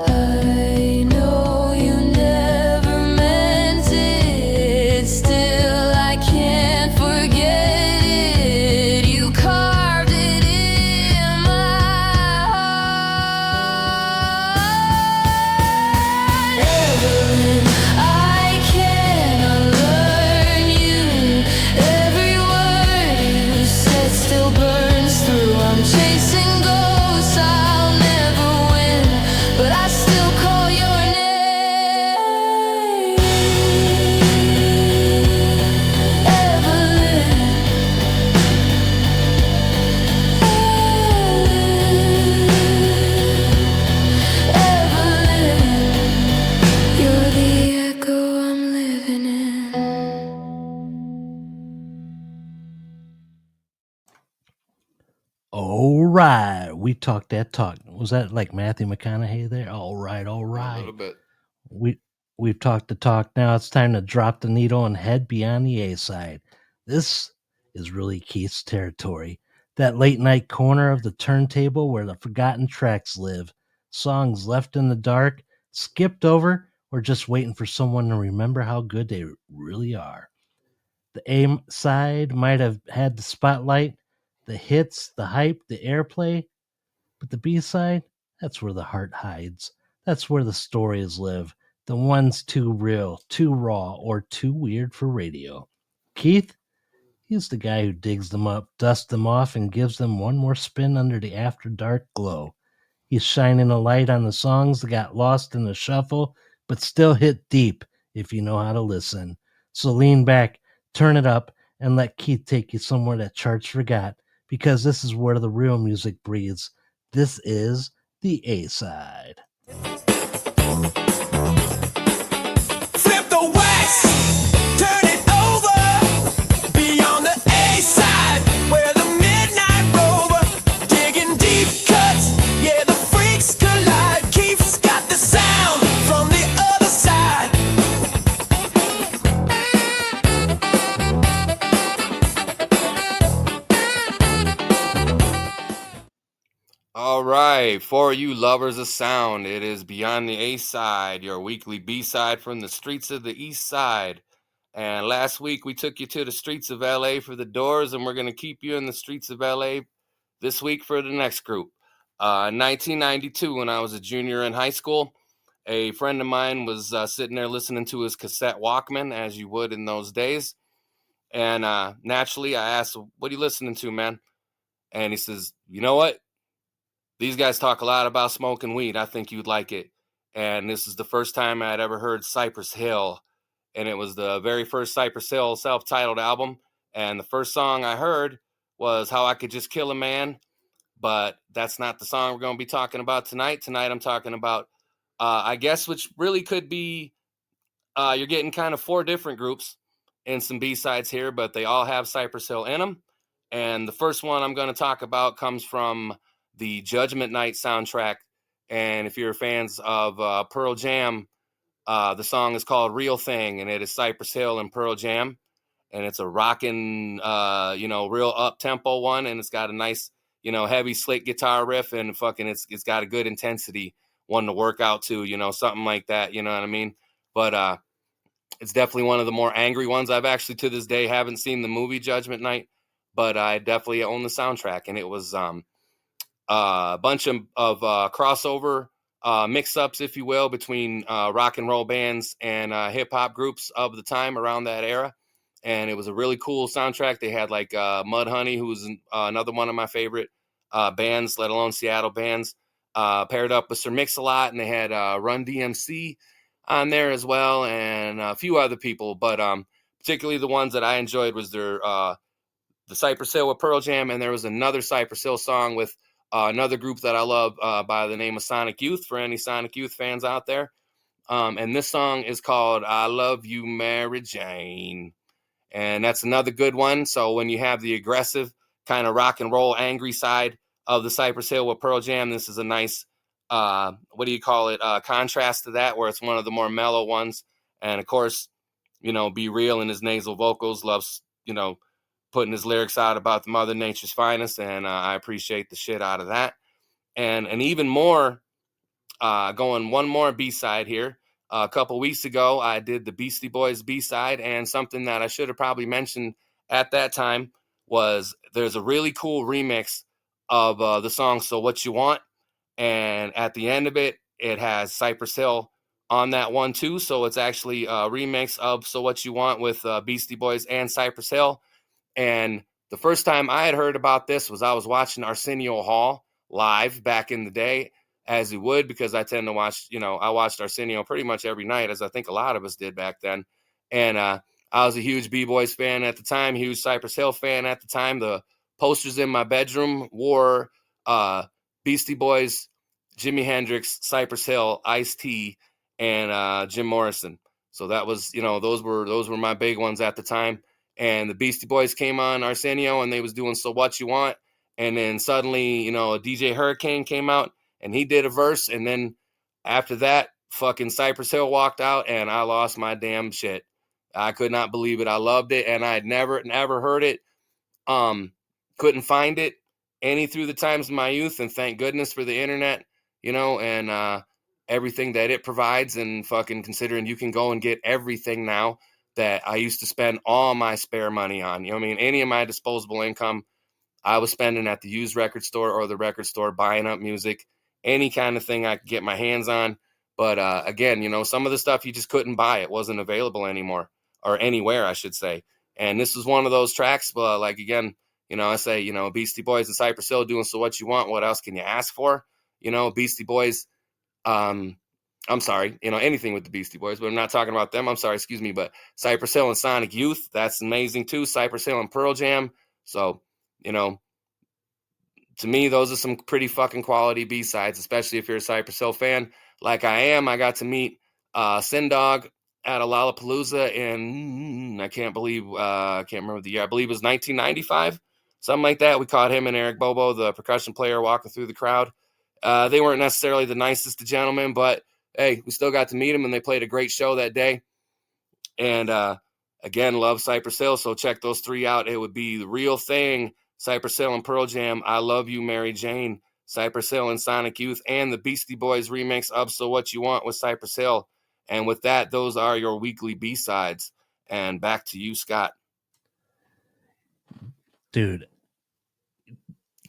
I know you never meant it, still I can't forget it. You carved it in my heart. Evelyn, I can unlearn you. Every word you said still burns through. I'm chasing ghosts, I'll never win, but I still call your name. Evelyn, Evelyn, you're the echo I'm living in. All right. We talked that talk. Was that like Matthew McConaughey there? All right, all A right. little bit. We've talked the talk. Now it's time to drop the needle and head beyond the A side. This is really Keith's territory. That late night corner of the turntable where the forgotten tracks live. Songs left in the dark, skipped over, or just waiting for someone to remember how good they really are. The A side might have had the spotlight, the hits, the hype, the airplay, but the B side, that's where the heart hides. That's where the stories live. The ones too real, too raw, or too weird for radio. Keith, he's the guy who digs them up, dusts them off, and gives them one more spin under the after dark glow. He's shining a light on the songs that got lost in the shuffle, but still hit deep if you know how to listen. So lean back, turn it up, and let Keith take you somewhere that charts forgot, because this is where the real music breathes. This is the A side. Flip the wax, turn it over, beyond the A side, where the midnight rover, digging deep cuts, yeah, the freaks collide. Keith's got the sound from the other side. All right, for you lovers of sound, it is Beyond the A Side, your weekly B side from the streets of the East Side. And last week we took you to the streets of LA for the Doors, and we're going to keep you in the streets of LA this week for the next group. 1992, when I was a junior in high school, a friend of mine was sitting there listening to his cassette Walkman, as you would in those days. And naturally, I asked, "What are you listening to, man?" And he says, "You know what? These guys talk a lot about smoking weed. I think you'd like it." And this is the first time I'd ever heard Cypress Hill. And it was the very first Cypress Hill self-titled album. And the first song I heard was How I Could Just Kill a Man. But that's not the song we're going to be talking about tonight. Tonight I'm talking about, I guess, which really could be, you're getting kind of four different groups and some B-sides here, but they all have Cypress Hill in them. And the first one I'm going to talk about comes from the Judgment Night soundtrack. And if you're fans of Pearl Jam, the song is called Real Thing, and it is Cypress Hill and Pearl Jam. And it's a rocking, real up-tempo one, and it's got a nice, heavy, slick guitar riff, and fucking it's got a good intensity one to work out to, something like that, you know what I mean? But it's definitely one of the more angry ones. I've actually, to this day, haven't seen the movie Judgment Night, but I definitely own the soundtrack, and it was a bunch of crossover mix-ups, if you will, between rock and roll bands and hip-hop groups of the time around that era. And it was a really cool soundtrack. They had like Mudhoney, who was another one of my favorite bands, let alone Seattle bands, paired up with Sir Mix-a-Lot, and they had Run DMC on there as well, and a few other people. But particularly the ones that I enjoyed was their the Cypress Hill with Pearl Jam, and there was another Cypress Hill song with another group that I love by the name of Sonic Youth, for any Sonic Youth fans out there. And this song is called I Love You, Mary Jane. And that's another good one. So when you have the aggressive kind of rock and roll angry side of the Cypress Hill with Pearl Jam, this is a nice, contrast to that, where it's one of the more mellow ones. And of course, Be Real in his nasal vocals loves, putting his lyrics out about the Mother Nature's finest. And I appreciate the shit out of that. And even more, going one more B-side here. A couple weeks ago, I did the Beastie Boys B-side, and something that I should have probably mentioned at that time was there's a really cool remix of the song So What You Want, and at the end of it, it has Cypress Hill on that one too, so it's actually a remix of So What You Want with Beastie Boys and Cypress Hill. And the first time I had heard about this was I was watching Arsenio Hall live back in the day, as you would, because I tend to watch, I watched Arsenio pretty much every night, as I think a lot of us did back then. And I was a huge B-Boys fan at the time, huge Cypress Hill fan at the time. The posters in my bedroom wore Beastie Boys, Jimi Hendrix, Cypress Hill, Ice-T, and Jim Morrison. So that was, those were my big ones at the time. And the Beastie Boys came on Arsenio, and they was doing So What You Want. And then suddenly, DJ Hurricane came out, and he did a verse. And then after that, fucking Cypress Hill walked out, and I lost my damn shit. I could not believe it. I loved it, and I had never heard it. Couldn't find it any through the times of my youth, and thank goodness for the internet, and everything that it provides. And fucking considering you can go and get everything now that I used to spend all my spare money on. Any of my disposable income I was spending at the used record store or the record store, buying up music, any kind of thing I could get my hands on. But again, some of the stuff you just couldn't buy. It wasn't available anymore, or anywhere, I should say. And this was one of those tracks. But again, I say, Beastie Boys and Cypress Hill doing So What You Want. What else can you ask for? Beastie Boys I'm sorry, anything with the Beastie Boys, but I'm not talking about them. I'm sorry, excuse me, but Cypress Hill and Sonic Youth, that's amazing too. Cypress Hill and Pearl Jam. So, you know, to me, those are some pretty fucking quality B-sides, especially if you're a Cypress Hill fan. Like I am, I got to meet Sin Dog at a Lollapalooza in I can't remember the year. I believe it was 1995, something like that. We caught him and Eric Bobo, the percussion player, walking through the crowd. They weren't necessarily the nicest of gentlemen, but hey, we still got to meet them, and they played a great show that day. And again, love Cypress Hill, so check those three out. It would be The Real Thing, Cypress Hill and Pearl Jam, I Love You, Mary Jane, Cypress Hill and Sonic Youth, and the Beastie Boys remix of So What You Want with Cypress Hill. And with that, those are your weekly B-sides. And back to you, Scott. Dude,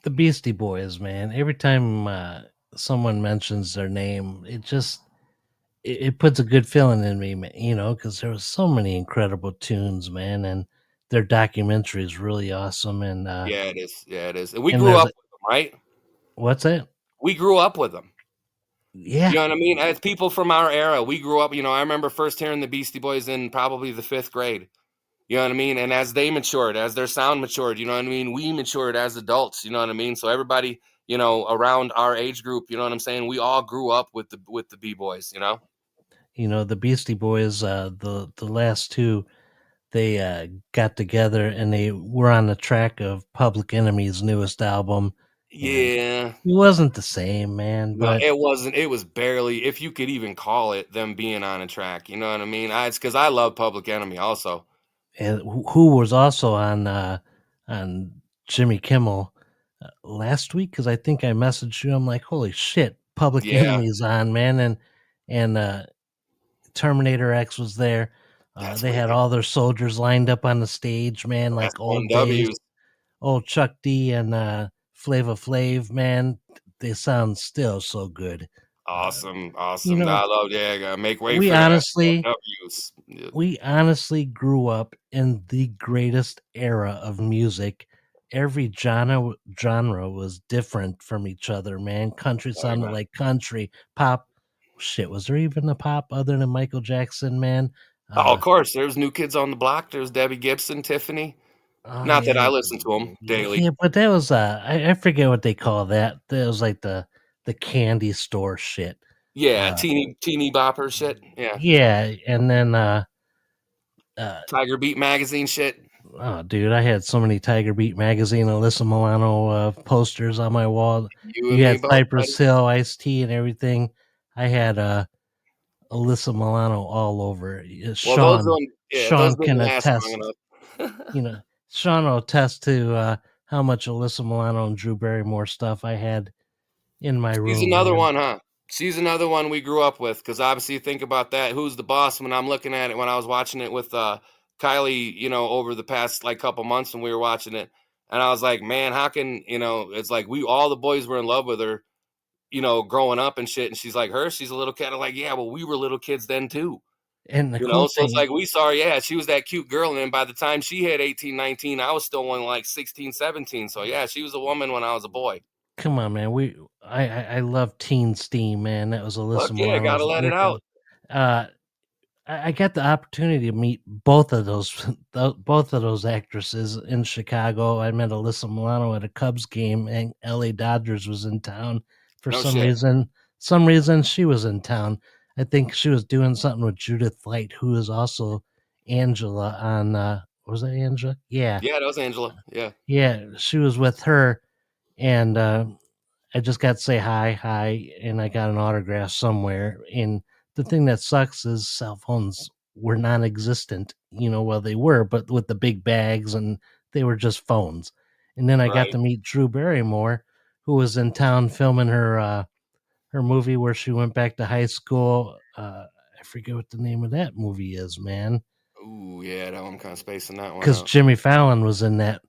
the Beastie Boys, man. Every time someone mentions their name, it puts a good feeling in me, because there was so many incredible tunes, man, and their documentary is really awesome. And Yeah, it is. Yeah, it is. And we and grew there's up with them, right? what's it? We grew up with them. Yeah, You know what I mean? As people from our era, we grew up, I remember first hearing the Beastie Boys in probably the 5th grade. You know what I mean? And as they matured, as their sound matured, you know what I mean? We matured as adults, you know what I mean? So everybody, around our age group, you know what I'm saying? We all grew up with the B-boys, the Beastie Boys, the last two, they got together and they were on the track of Public Enemy's newest album, and Yeah. it wasn't the same, man. No, But it wasn't. It was barely, if you could even call it them being on a track, you know what I mean? It's because I love Public Enemy also. and who was also on Jimmy Kimmel last week? Because I think I messaged you. I'm like, holy shit, Public Yeah, Enemy's on, man, and Terminator X was there. that's They had wicked. all their soldiers lined up on the stage, man, That's like one old days. W's. Old Chuck D and Flava Flav, man, they sound still so good. Uh, Awesome, you awesome. know, I love, yeah, gotta make way we for that. honestly One W's. Yeah. we honestly grew up in the greatest era of music. Every genre was different from each other, man. Country Oh, sounded yeah. like country. Pop, shit, was there even a pop other than Michael Jackson, man? Oh, of Uh, course, there's New Kids on the Block. There's Debbie Gibson, Tiffany. oh Not that yeah, I listen to them daily. yeah, but that was I forget what they call that. That was like the candy store shit. Yeah, Uh, teeny bopper shit. Yeah, yeah, and then uh, Tiger Beat magazine shit. oh, dude, I had so many Tiger Beat magazine, Alyssa Milano posters on my wall. You and You me had both, buddy. Cypress Hill, Ice T, and everything. I had Alyssa Milano all over. Well, those Sean, don't. Yeah, those Sean didn't can last long attest. enough. Sean will attest to how much Alyssa Milano and Drew Barrymore stuff I had in my She's room, another man. one, huh? She's another one we grew up with, because obviously think about that. Who's the boss? When I'm looking at it, when I was watching it with Kylie, over the past like couple months when we were watching it, and I was like, man, how can it's like we all the boys were in love with her, growing up and shit. And she's like, she's a little kid. I'm like, yeah, well, we were little kids then too. And the cool So it's thing, like we saw her, yeah, she was that cute girl. And then by the time she hit 18, 19, I was still only like 16, 17. So yeah, she was a woman when I was a boy. come on, man. I love Teen Steam, man. That was Fuck Alyssa yeah, gotta Milano's let it record. out. Uh, I got the opportunity to meet both of those both of those actresses in Chicago. I met Alyssa Milano at a Cubs game, and LA Dodgers was in town for No some shit. reason. Some reason she was in town. I think she was doing something with Judith Light, who is also Angela on. Was it Angela? Yeah, Yeah, that was Angela. Yeah. yeah. She was with her, and I just got to say hi, and I got an autograph somewhere. And the thing that sucks is cell phones were non-existent. Well, they were, but with the big bags, and they were just phones. And then I got Right. to meet Drew Barrymore, who was in town filming her movie where she went back to high school. I forget what the name of that movie is, man. Ooh, yeah, that one, I'm kind of spacing that one Because out. Jimmy Fallon was in that.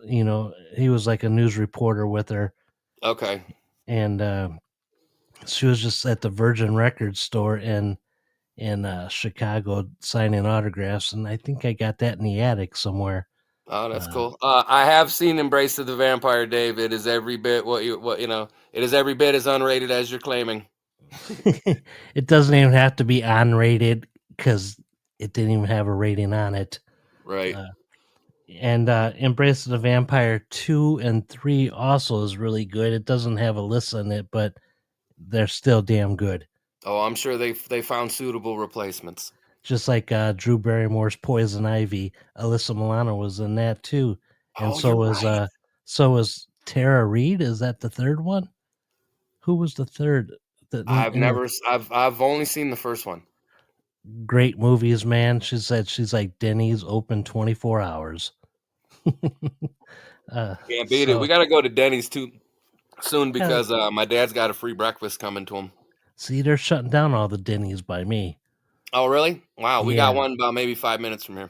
He was like a news reporter with her, Okay. and she was just at the Virgin Records store in Chicago signing autographs, and I think I got that in the attic somewhere. Oh, that's Uh, cool. I have seen Embrace of the Vampire, Dave. It is every bit it is every bit as unrated as you're claiming. It doesn't even have to be unrated because it didn't even have a rating on it. Right. Uh, and Embrace of the Vampire 2 and 3 also is really good. It doesn't have a list on it, but they're still damn good. Oh, I'm sure they found suitable replacements. Just like Drew Barrymore's Poison Ivy, Alyssa Milano was in that too, and Oh, you're right. so was Tara Reid. Is that the third one? Who was the third? I've In the never. I've only seen the first one. great movies, man. She said she's like Denny's open 24 hours. Can't beat it. We So got to go to Denny's too soon yeah, because my dad's got a free breakfast coming to him. see, they're shutting down all the Denny's by me. Oh, really? Wow. We got Yeah. one about maybe 5 minutes from here.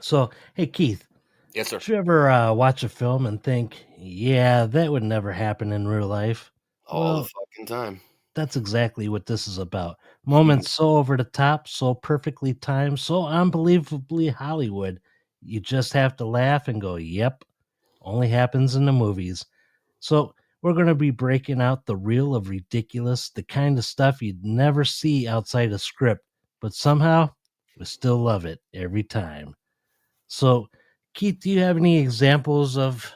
So hey, Keith, Yes, sir. did you ever watch a film and think, yeah, that would never happen in real life? All the Well, fucking time. that's exactly what this is about. Moments so over the top, so perfectly timed, so unbelievably Hollywood. You just have to laugh and go, yep, only happens in the movies. So, we're going to be breaking out the reel of ridiculous, the kind of stuff you'd never see outside a script, but somehow we still love it every time. So, Keith, do you have any examples of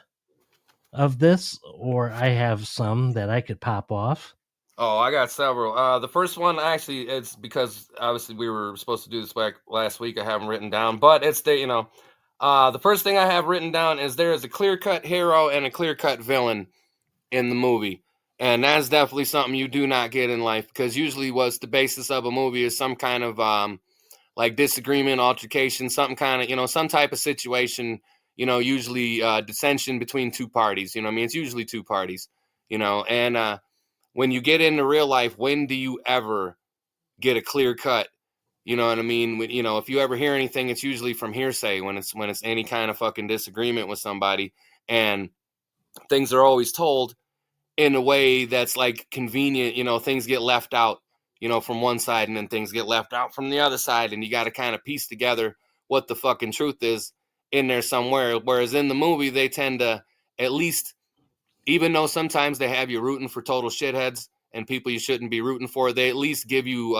this, or I have some that I could pop off? Oh, I got several. The first one actually, it's because obviously we were supposed to do this back last week. I haven't written down, but it's the first thing I have written down is there is a clear cut hero and a clear cut villain in the movie. And that's definitely something you do not get in life because usually what's the basis of a movie is some kind of like disagreement, altercation, something kind of, some type of situation, usually dissension between two parties. I mean, it's usually two parties, and when you get into real life, when do you ever get a clear cut? You know what I mean? If you ever hear anything, it's usually from hearsay when it's any kind of fucking disagreement with somebody, and things are always told in a way that's like convenient. Things get left out, from one side, and then things get left out from the other side, and you got to kind of piece together what the fucking truth is in there somewhere. Whereas in the movie, they tend to at least, even though sometimes they have you rooting for total shitheads and people you shouldn't be rooting for, they at least give you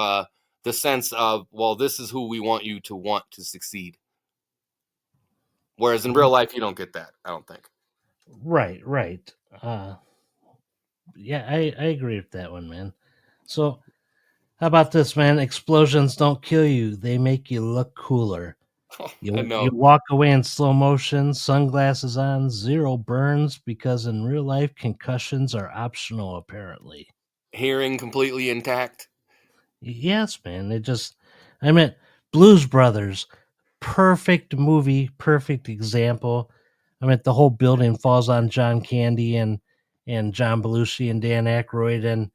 the sense of, well, this is who we want you to want to succeed. Whereas in real life, you don't get that, I don't think. Right, right. Yeah, I agree with that one, man. So, how about this, man? Explosions don't kill you; they make you look cooler. I You know. walk away in slow motion, sunglasses on, zero burns, because in real life concussions are optional. Apparently, Hearing completely intact. yes, man. I meant Blues Brothers, perfect movie, perfect example. I mean, the whole building falls on John Candy and John Belushi and Dan Aykroyd, and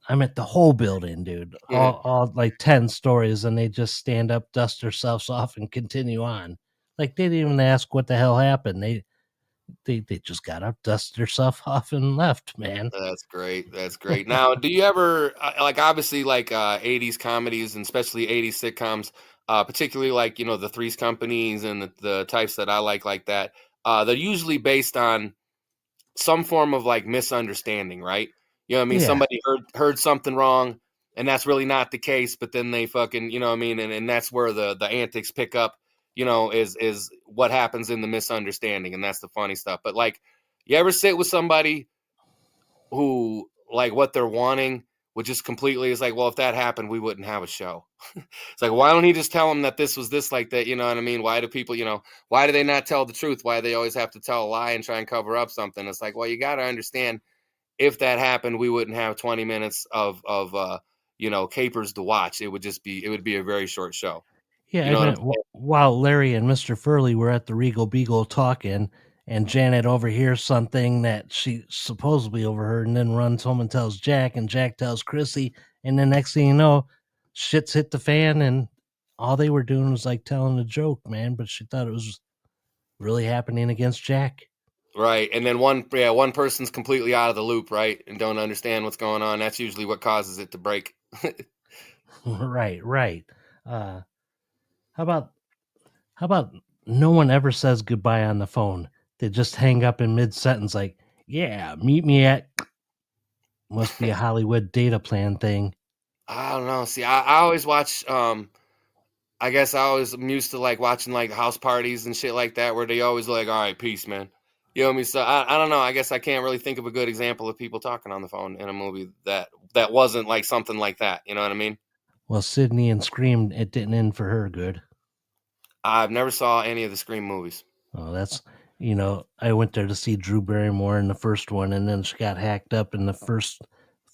I meant the whole building, dude. All like 10 stories, and they just stand up, dust themselves off, and continue on. Like they didn't even ask what the hell happened. They just got up, dusted themselves off, and left, man. That's great. That's great. Now, do you ever like obviously like 80s comedies and especially 80s sitcoms, particularly like, the Three's Companies and the types that I like that. They're usually based on some form of like misunderstanding, right? You know what I mean? Yeah. Somebody heard something wrong and that's really not the case, but then they fucking, you know what I mean? And that's where the antics pick up, is what happens in the misunderstanding, and that's the funny stuff. But like, you ever sit with somebody who like what they're wanting would just completely is like, well, if that happened, we wouldn't have a show. It's like, why don't he just tell them that this was this like that? You know what I mean? Why do people, why do they not tell the truth? Why do they always have to tell a lie and try and cover up something? It's like, well, you got to understand, if that happened, we wouldn't have 20 minutes of capers to watch. It would be a very short show. Yeah, You I know what I'm meant saying? while Larry and Mr. Furley were at the Regal Beagle talking, and Janet overhears something that she supposedly overheard, and then runs home and tells Jack, and Jack tells Chrissy, and the next thing you know, shit's hit the fan, and all they were doing was like telling a joke, man. But she thought it was really happening against Jack. Right. And then one person's completely out of the loop, right? And don't understand what's going on. That's usually what causes it to break. Right, right. Uh, how about How about no one ever says goodbye on the phone? They just hang up in mid sentence, like, "Yeah, meet me at." Must be a Hollywood data plan thing. I don't know. See, I always watch. I guess I'm used to like watching like house parties and shit like that, where they always like, "All right, peace, man." You know what I mean? So I don't know. I guess I can't really think of a good example of people talking on the phone in a movie that wasn't like something like that. You know what I mean? Well, Sydney and Scream, it didn't end for her good. I've never saw any of the Scream movies. Oh, that's I went there to see Drew Barrymore in the first one, and then she got hacked up in the first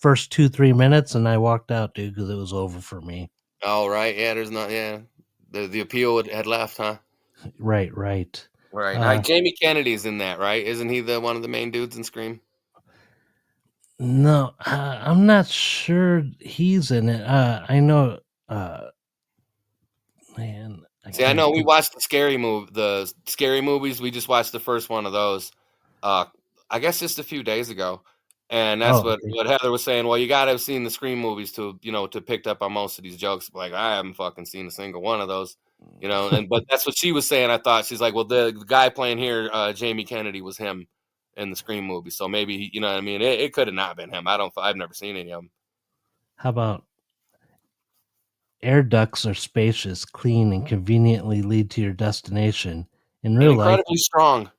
2-3 minutes, and I walked out, dude, because it was over for me. Oh right, yeah. There's not. Yeah, the appeal had left, huh? Right. Right. Jamie Kennedy's in that, right? Isn't he the one of the main dudes in Scream? No, I'm not sure he's in it. I know. Man, I See, I can't know we think. watched the scary movies. We just watched the first one of those. Uh, I guess just a few days ago, and that's Oh, what Heather was saying. Well, you got to have seen the Scream movies to picked up on most of these jokes. Like I haven't fucking seen a single one of those, And but that's what she was saying. I thought she's like, well, the guy playing here, Jamie Kennedy, was him in the Scream movie. So maybe you know what I mean. It could have not been him. I've never seen any of them. how about air ducts are spacious, clean, and conveniently lead to your destination. In And real life, incredibly strong.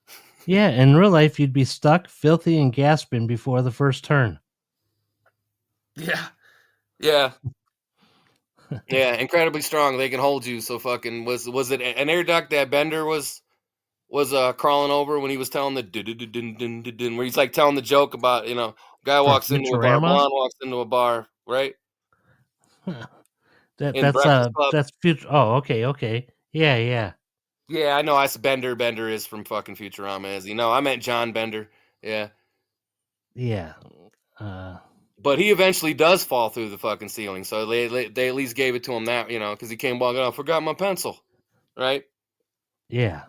yeah, in real life, you'd be stuck, filthy, and gasping before the first turn. Yeah. Yeah. Yeah, incredibly strong. They can hold you. So fucking was it an air duct that Bender was crawling over when he was telling the dun where he's like telling the joke about guy From walks into a bar, Futurama? blonde walks into a bar, right? Huh. That In that's Breakfast Club. that's future. Oh, okay. Yeah. Yeah, I know. I said Bender. Bender is from fucking Futurama, is he? No, I meant John Bender. Yeah, Yeah. Uh, but he eventually does fall through the fucking ceiling. So they at least gave it to him that because he came walking. Oh, I forgot my pencil, right? yeah.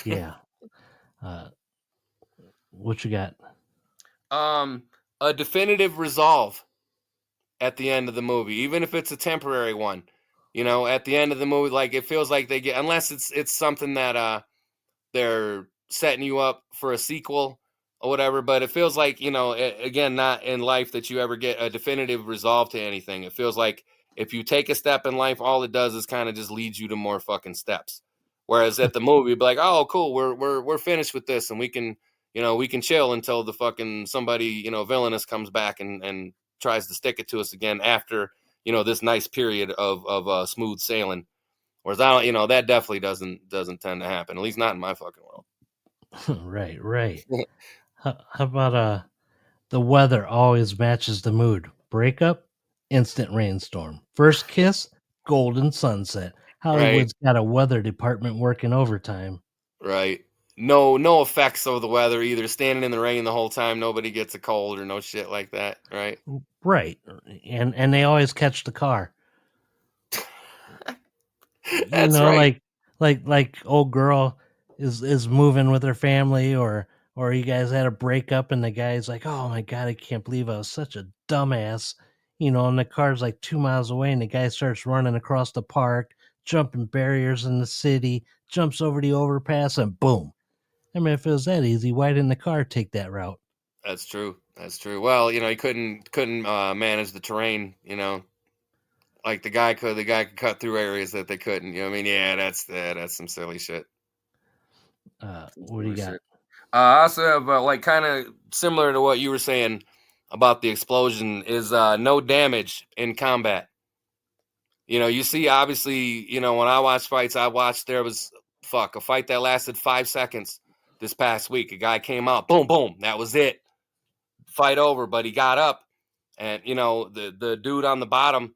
Yeah. Uh, what you got? A definitive resolve at the end of the movie, even if it's a temporary one. At the end of the movie, like it feels like they get unless it's something that they're setting you up for a sequel or whatever. But it feels like again, not in life that you ever get a definitive resolve to anything. It feels like if you take a step in life, all it does is kind of just leads you to more fucking steps. Whereas at the movie, it'd be like, oh, cool, we're finished with this, and we can chill until the fucking somebody villainous comes back and tries to stick it to us again after this nice period of smooth sailing. Whereas I don't, that definitely doesn't tend to happen. At least not in my fucking world. Right. How about the weather always matches the mood. Breakup, instant rainstorm. First kiss, golden sunset. Right, Hollywood's got a weather department working overtime. right. No effects of the weather either. Standing in the rain the whole time, nobody gets a cold or no shit like that. Right. Right. And they always catch the car. That's right. Like old girl is moving with her family, or you guys had a breakup and the guy's like, oh my god, I can't believe I was such a dumbass, and the car's like 2 miles away, and the guy starts running across the park, jumping barriers in the city, jumps over the overpass, and boom. I mean, if it was that easy, why didn't the car take that route? That's true. That's true. Well, he couldn't manage the terrain. Like the guy could. The guy could cut through areas that they couldn't. You know what I mean? Yeah, that's some silly shit. Some What do you silly got? shit. I also have like kind of similar to what you were saying about the explosion is no damage in combat. You see, obviously, when I watch fights, I watched there was a fight that lasted 5 seconds this past week. A guy came out, boom, boom, that was it, fight over. But he got up, and the dude on the bottom,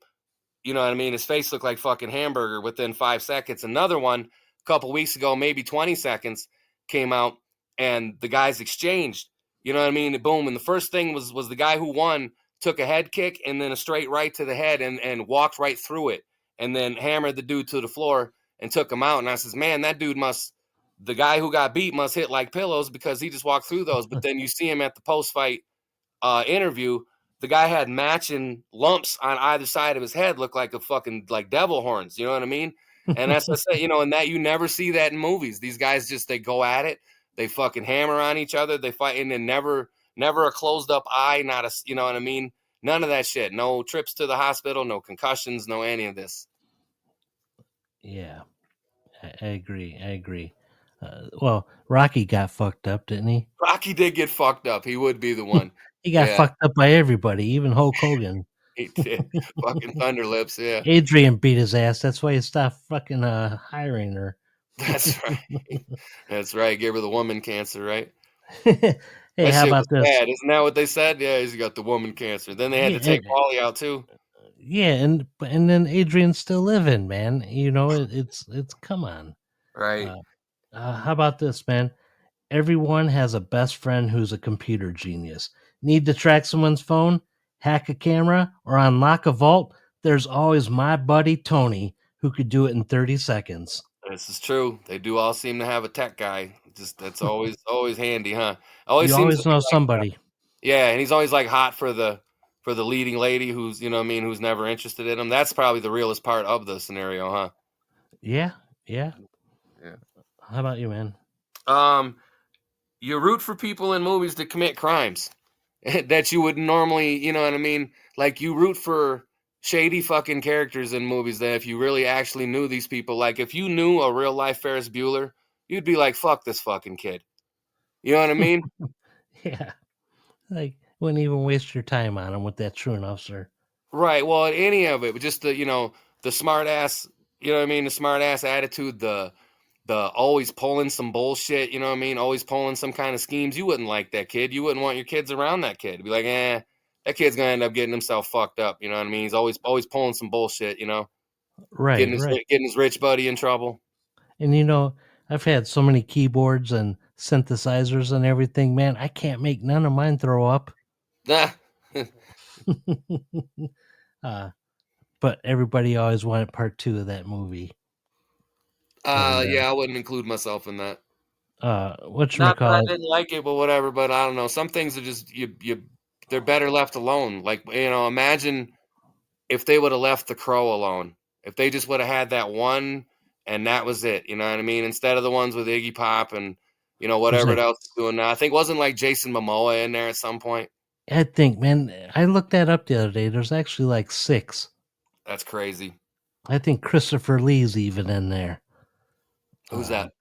you know what I mean, his face looked like fucking hamburger within 5 seconds. Another one a couple weeks ago, maybe 20 seconds, came out, and the guys exchanged. You know what I mean? Boom, and the first thing was the guy who won took a head kick and then a straight right to the head and walked right through it and then hammered the dude to the floor and took him out. And I says, man, the guy who got beat must hit like pillows because he just walked through those. But then you see him at the post fight interview, the guy had matching lumps on either side of his head, looked like a fucking like devil horns. You know what I mean? And that's what I say, and that you never see that in movies. These guys they go at it, they fucking hammer on each other, they fight, and then never never a closed up eye, not a, you know what I mean? None of that shit. No trips to the hospital, no concussions, no any of this. Yeah, I agree. I agree. Well, Rocky got fucked up, didn't he? Rocky did get fucked up. He would be the one. He got Yeah, fucked up by everybody, even Hulk Hogan. he did. Fucking Thunder Lips. Yeah, Adrian beat his ass. That's why he stopped fucking hiring her. that's right. That's right. Gave her the woman cancer, right? Hey, That how shit about was this? bad. Isn't that what they said? Yeah, he's got the woman cancer. Then they had to Yeah, take Paulie out too. yeah, and then Adrian's still living, man. You know, it's come on. Right. How about this, man? Everyone has a best friend who's a computer genius. Need to track someone's phone, hack a camera, or unlock a vault? There's always my buddy Tony who could do it in 30 seconds. This is true. They do all seem to have a tech guy. Just that's always handy, huh? Always You seems to always be know like somebody. yeah, and he's always like hot for the leading lady who's, you know what I mean, who's never interested in him. That's probably the realest part of the scenario, huh? Yeah, yeah. Yeah. How about you, man? You root for people in movies that commit crimes that you would normally, you know what I mean? Like you root for shady fucking characters in movies that if you really actually knew these people, like if you knew a real life Ferris Bueller, you'd be like, fuck this fucking kid. You know what I mean? Yeah, like wouldn't even waste your time on him with that truant officer. Right. Well, any of it, but just the, you know, the smart ass, you know what I mean? The smart ass attitude, the always pulling some bullshit, you know what I mean? Always pulling some kind of schemes. You wouldn't like that kid. You wouldn't want your kids around that kid. Be like, that kid's gonna end up getting himself fucked up. You know what I mean? He's always pulling some bullshit. You know, Right, right. getting his rich buddy in trouble. And you know, I've had so many keyboards and synthesizers and everything, man. I can't make none of mine throw up. Nah. uh, but everybody always wanted part 2 of that movie. And Yeah, I wouldn't include myself in that. What you Not that I call didn't like it, but whatever. But I don't know. Some things are just they're better left alone. Like, you know, imagine if they would have left the crow alone. If they just would have had that one and that was it, you know what I mean? Instead of the ones with Iggy Pop and, you know, There's whatever like, else is doing now. I think wasn't like Jason Momoa in there at some point. I think, man, I looked that up the other day. There's actually like 6. That's crazy. I think Christopher Lee's even in there. Who's that?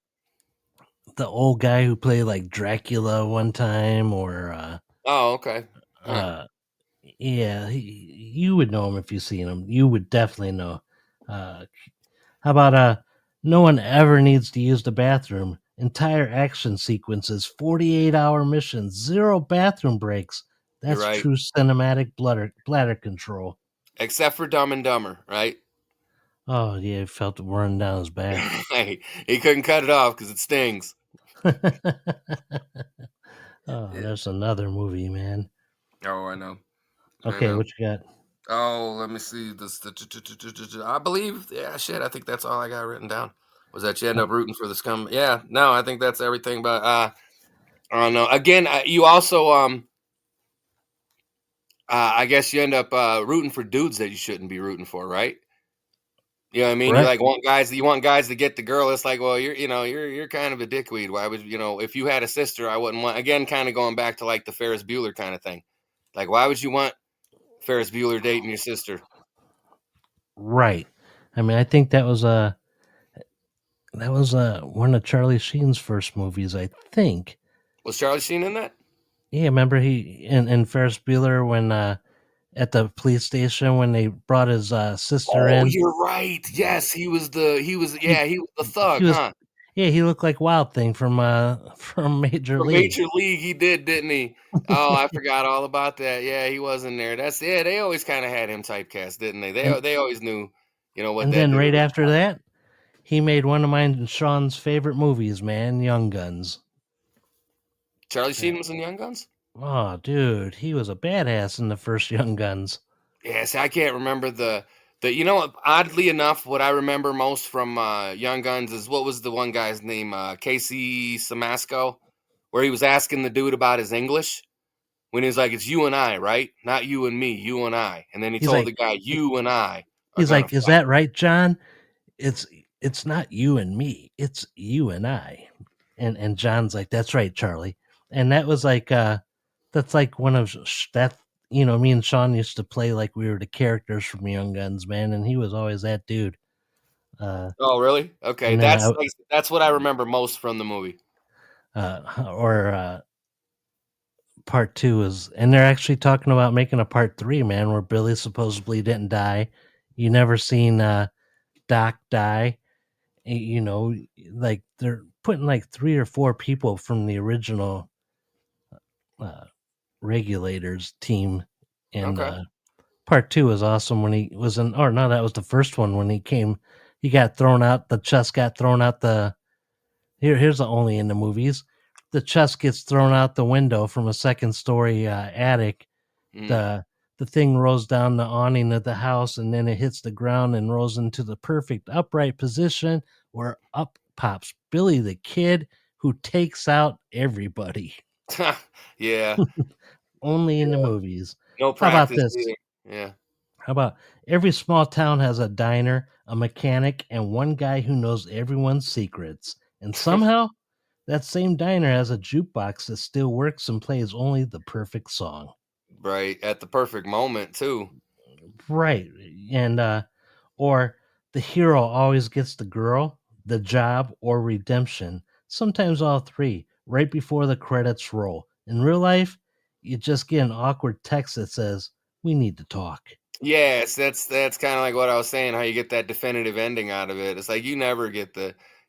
The old guy who played like Dracula one time, or Oh, okay. Huh. yeah, you would know him if you seen him. You would definitely know. How about no one ever needs to use the bathroom. Entire action sequences, 48-hour missions, 0 bathroom breaks. You're That's right. true cinematic bladder control. Except for Dumb and Dumber, right? Oh yeah, it felt it running down his back. Hey, he couldn't cut it off because it stings. Oh, there's another movie, man. Oh, I know. Okay, what you got? Oh, let me see this. I believe, yeah, shit. I think that's all I got written down. Was that you end up rooting for the scum? Yeah, no, I think that's everything. But I don't know. Again, you also I guess you end up rooting for dudes that you shouldn't be rooting for, right? You know what I mean? You Correct. like want guys to get the girl. It's like, well, you're kind of a dickweed. Why would, you know, if you had a sister, I wouldn't want, again, kind of going back to like the Ferris Bueller kind of thing. Like, why would you want Ferris Bueller dating your sister? Right. I mean, I think that was one of Charlie Sheen's first movies, I think. Was Charlie Sheen in that? Yeah, remember he in Ferris Bueller when at the police station when they brought his sister Oh, in. you're right. Yes, he was the thug, He was huh? yeah, he looked like Wild Thing from Major For League. Major League, he did, didn't he? Oh, I forgot all about that. Yeah, he was in there. That's, yeah. They always kind of had him typecast, didn't they? And They always knew, you know, what and that then dude right was. after that, he made one of mine and Sean's favorite movies, man, Young Guns. Charlie Yeah. Sheen was in Young Guns. Oh, dude, he was a badass in the first Young Guns. Yeah, see, I can't remember the. You know what? Oddly enough, what I remember most from Young Guns is, what was the one guy's name? Casey Samasco, where he was asking the dude about his English. When he was like, "It's you and I, right? Not you and me, you and I." And then he He's told like, the guy, "You and I are he's gonna like, is fight." that right, John? It's not you and me, it's you and I. And John's like, that's right, Charlie. And that was like That's like one of that. Me and Sean used to play like we were the characters from Young Guns, man, and he was always that dude. Uh, Oh, really? Okay, and then that's what I remember most from the movie. or part two is, and they're actually talking about making a part three, man, where Billy supposedly didn't die. You never seen Doc die. Like they're putting like three or four people from the original uh, regulators team, and Okay. part two was awesome when he was in. Or no, that was the first one when he came. He got thrown out. The chest got thrown out the. Here's the only in the movies. The chest gets thrown out the window from a second story attic. Mm. The thing rolls down the awning of the house, and then it hits the ground and rolls into the perfect upright position where up pops Billy the Kid, who takes out everybody. Yeah. Only in the Yeah. movies. No How about practice this? either. Yeah. How about every small town has a diner, a mechanic, and one guy who knows everyone's secrets. And somehow, that same diner has a jukebox that still works and plays only the perfect song. Right. At the perfect moment too. Right. And or the hero always gets the girl, the job, or redemption. Sometimes all three, right before the credits roll. In real life, you just get an awkward text that says, "We need to talk." Yes, that's kind of like what I was saying, how you get that definitive ending out of it. It's like you never get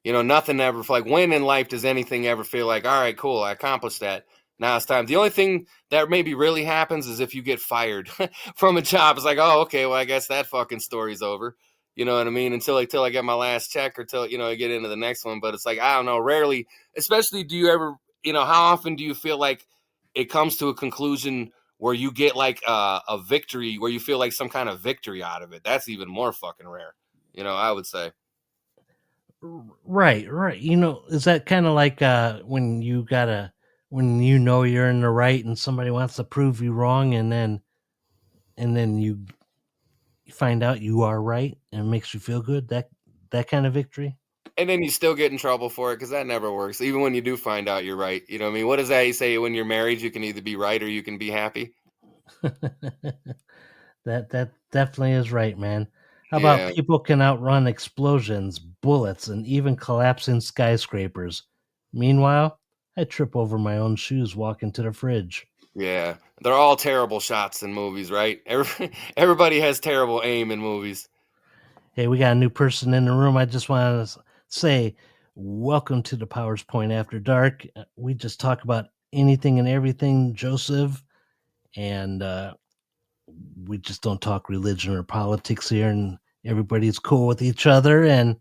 nothing ever like when in life does anything ever feel like, all right, cool, I accomplished that. Now it's time. The only thing that maybe really happens is if you get fired from a job. It's like, oh, okay, well, I guess that fucking story's over. You know what I mean? Until I get my last check or till I get into the next one. But it's like I don't know. Rarely, especially, do you ever, how often do you feel like it comes to a conclusion where you get like a victory, where you feel like some kind of victory out of it? That's even more fucking rare. I would say. Right, right. Is that kind of like when you're in the right and somebody wants to prove you wrong, and then you find out you are right and it makes you feel good? That kind of victory? And then you still get in trouble for it because that never works. Even when you do find out you're right, you know what I mean? What does that you say when you're married? You can either be right or you can be happy. That definitely is right, man. How about Yeah, people can outrun explosions, bullets, and even collapsing skyscrapers? Meanwhile, I trip over my own shoes walking to the fridge. yeah. They're all terrible shots in movies, right? Everybody has terrible aim in movies. Hey, we got a new person in the room. I just want to say, welcome to the Powers Point After Dark. We just talk about anything and everything, Joseph, and we just don't talk religion or politics here. And everybody's cool with each other, and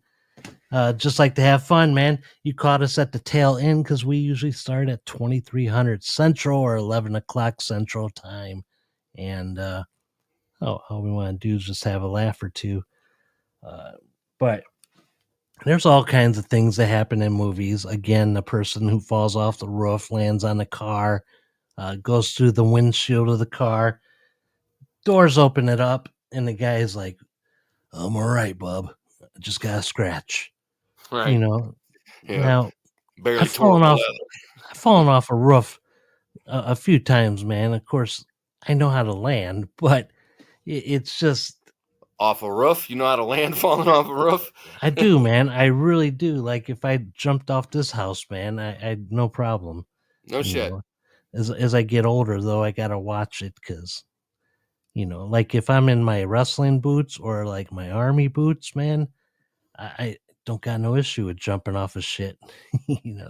just like to have fun, man. You caught us at the tail end because we usually start at 2300 Central or 11 o'clock Central time, and all we want to do is just have a laugh or two. Uh, but there's all kinds of things that happen in movies. Again, the person who falls off the roof lands on the car, goes through the windshield of the car, doors open it up, and the guy is like, "I'm all right, bub. I just got a scratch." You Right. know, Yeah. now Barely I've tore up fallen the off. leather. I've fallen off a roof a few times, man. Of course, I know how to land, but it's just Off a roof? You know how to land falling off a roof? I do, man. I really do. Like if I jumped off this house, man, I'd no problem. No You shit. know, as I get older, though, I gotta watch it because like if I'm in my wrestling boots or like my army boots, man, I don't got no issue with jumping off of shit.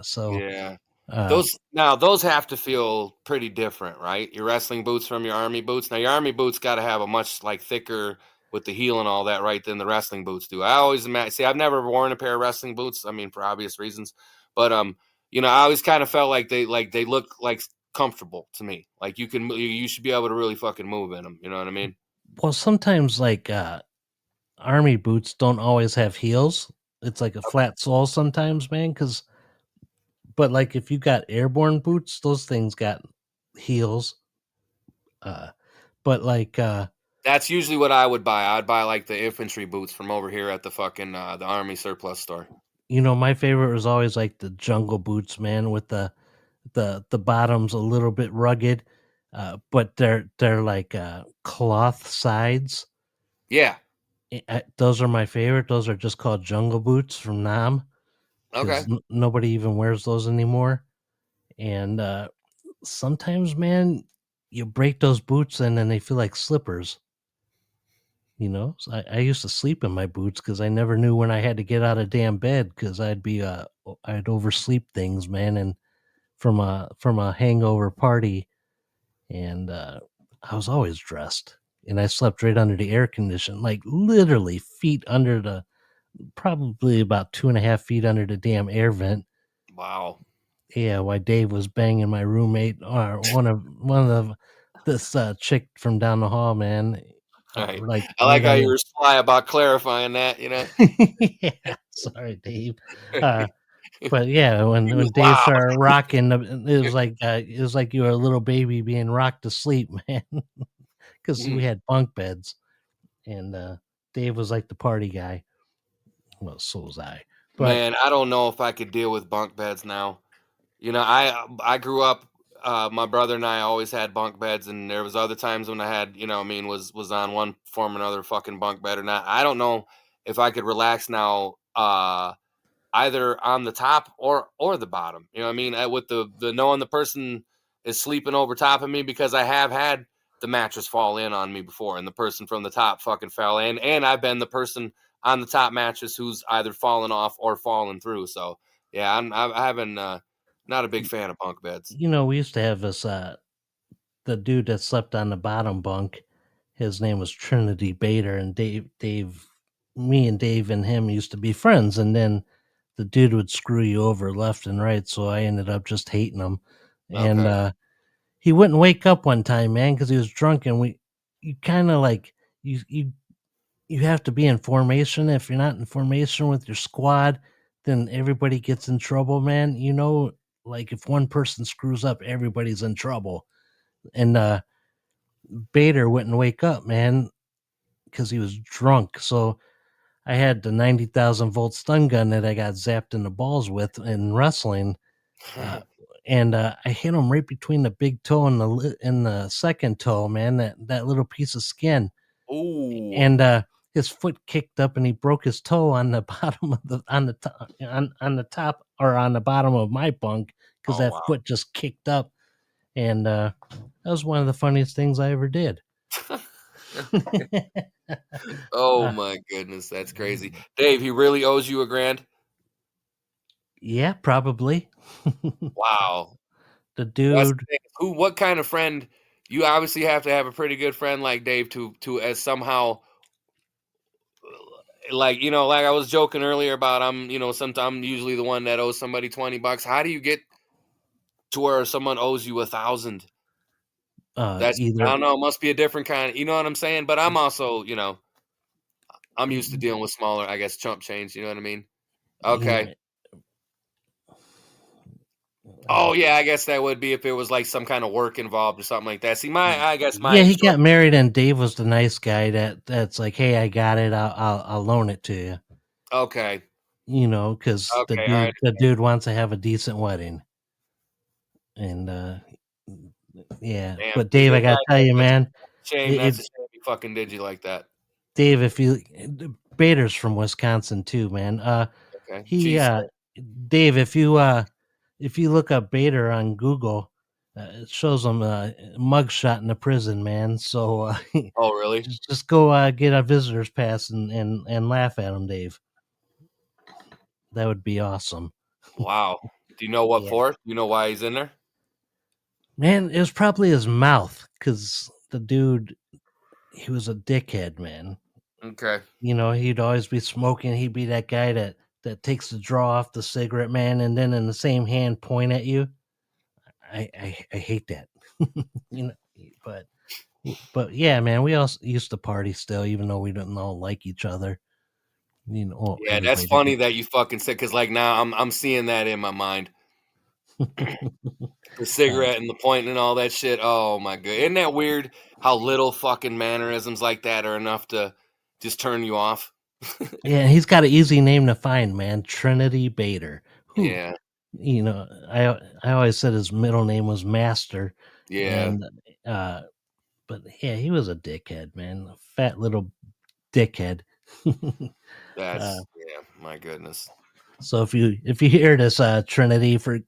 So Yeah. uh, Those have to feel pretty different, right? Your wrestling boots from your army boots. Now your army boots got to have a much like thicker with the heel and all that, right? Than the wrestling boots do. I always imagine. See, I've never worn a pair of wrestling boots. I mean, for obvious reasons, but I always kind of felt like they look like comfortable to me. Like you should be able to really fucking move in them. You know what I mean? well, sometimes like army boots don't always have heels. It's like a flat sole sometimes, man. But like if you got airborne boots, those things got heels. Uh, but like That's usually what I would buy. I'd buy like the infantry boots from over here at the fucking the army surplus store. my favorite was always like the jungle boots, man, with the bottoms a little bit rugged, but they're like cloth sides. Yeah. Those are my favorite. Those are just called jungle boots from Nam Okay. because nobody even wears those anymore. And sometimes, man, you break those boots and then they feel like slippers. So I used to sleep in my boots because I never knew when I had to get out of damn bed because I'd oversleep things, man, and from a hangover party, and I was always dressed, and I slept right under the air condition, like literally feet under the probably about 2.5 feet under the damn air vent. Wow. Yeah, while Dave was banging my roommate or one of this chick from down the hall, man. All right. Like I like right how you under. were sly about clarifying that, Yeah, sorry, Dave. Uh, but yeah, when He was when Dave loud. started rocking, it was like you were a little baby being rocked to sleep, man. Because we Mhm. had bunk beds, and Dave was like the party guy. Well, so was I. But Man, I don't know if I could deal with bunk beds now. I grew up. My brother and I always had bunk beds, and there was other times when I had, was on one form or another fucking bunk bed or not. I don't know if I could relax now. Either on the top or the bottom. You know what I mean? With the knowing the person is sleeping over top of me, because I have had the mattress fall in on me before, and the person from the top fucking fell in, and I've been the person on the top mattress who's either fallen off or fallen through. So yeah, I haven't not a big fan of bunk beds. we used to have this the dude that slept on the bottom bunk. His name was Trinity Bader, and me and Dave and him used to be friends, and then the dude would screw you over left and right, so I ended up just hating him. And Okay. he wouldn't wake up one time, man, because he was drunk, and you kind of like you have to be in formation. If you're not in formation with your squad, then everybody gets in trouble, man. Like if one person screws up, everybody's in trouble. And Bader wouldn't wake up, man, because he was drunk. So I had the 90,000-volt stun gun that I got zapped in the balls with in wrestling, uh, and I hit him right between the big toe and the second toe, man. That little piece of skin, Ooh. and his foot kicked up, and he broke his toe on the bottom of the on the top on the top or on the bottom of my bunk because Oh that wow. foot just kicked up, and that was one of the funniest things I ever did. Oh uh, my goodness, that's crazy. Dave, he really owes you $1,000. yeah, probably. Wow. The That's the dude. thing. What kind of friend? You obviously have to have a pretty good friend like Dave to as somehow, like, like I was joking earlier about, sometimes I'm usually the one that owes somebody $20. How do you get to where someone owes you 1,000? That's, I Either. don't know, it must be a different kind, you know what I'm saying? But I'm also, I'm used to dealing with smaller, I guess, chump change, you know what I mean? you Okay. know, uh, Oh yeah, I guess that would be if it was like some kind of work involved or something like that. See, I guess yeah, my he short. got married, and Dave was the nice guy that's like, "Hey, I got it. I'll loan it to you." Okay. Because the Okay, all right. dude wants to have a decent wedding, and yeah. Damn. But Is Dave, I it gotta tell you, that's man, a shame. it, That's a it shame he fucking did you like that. Dave, if you Bader's from Wisconsin too, man. Okay. He Jeez. Dave, if you look up Bader on Google, it shows him a mugshot in the prison, man. So Oh, really? just go get a visitor's pass and laugh at him, Dave. That would be awesome. Wow. Do you know what Yeah, for? Do you know why he's in there? man. It was probably his mouth because the dude, he was a dickhead, man. Okay. He'd always be smoking. He'd be that guy that takes the draw off the cigarette, man, and then in the same hand point at you. I hate that. you know, but yeah, man, we all used to party still, even though we didn't all like each other. Well, Yeah, that's everybody funny did. that you fucking said, because like now I'm seeing that in my mind. The uh, cigarette and the pointing and all that shit. Oh my god. Isn't that weird how little fucking mannerisms like that are enough to just turn you off? yeah, he's got an easy name to find, man. Trinity Bader. Who Yeah. I always said his middle name was Master, Yeah, And but yeah, he was a dickhead, man. A fat little dickhead. uh, yeah, my goodness. so if you hear this Trinity, for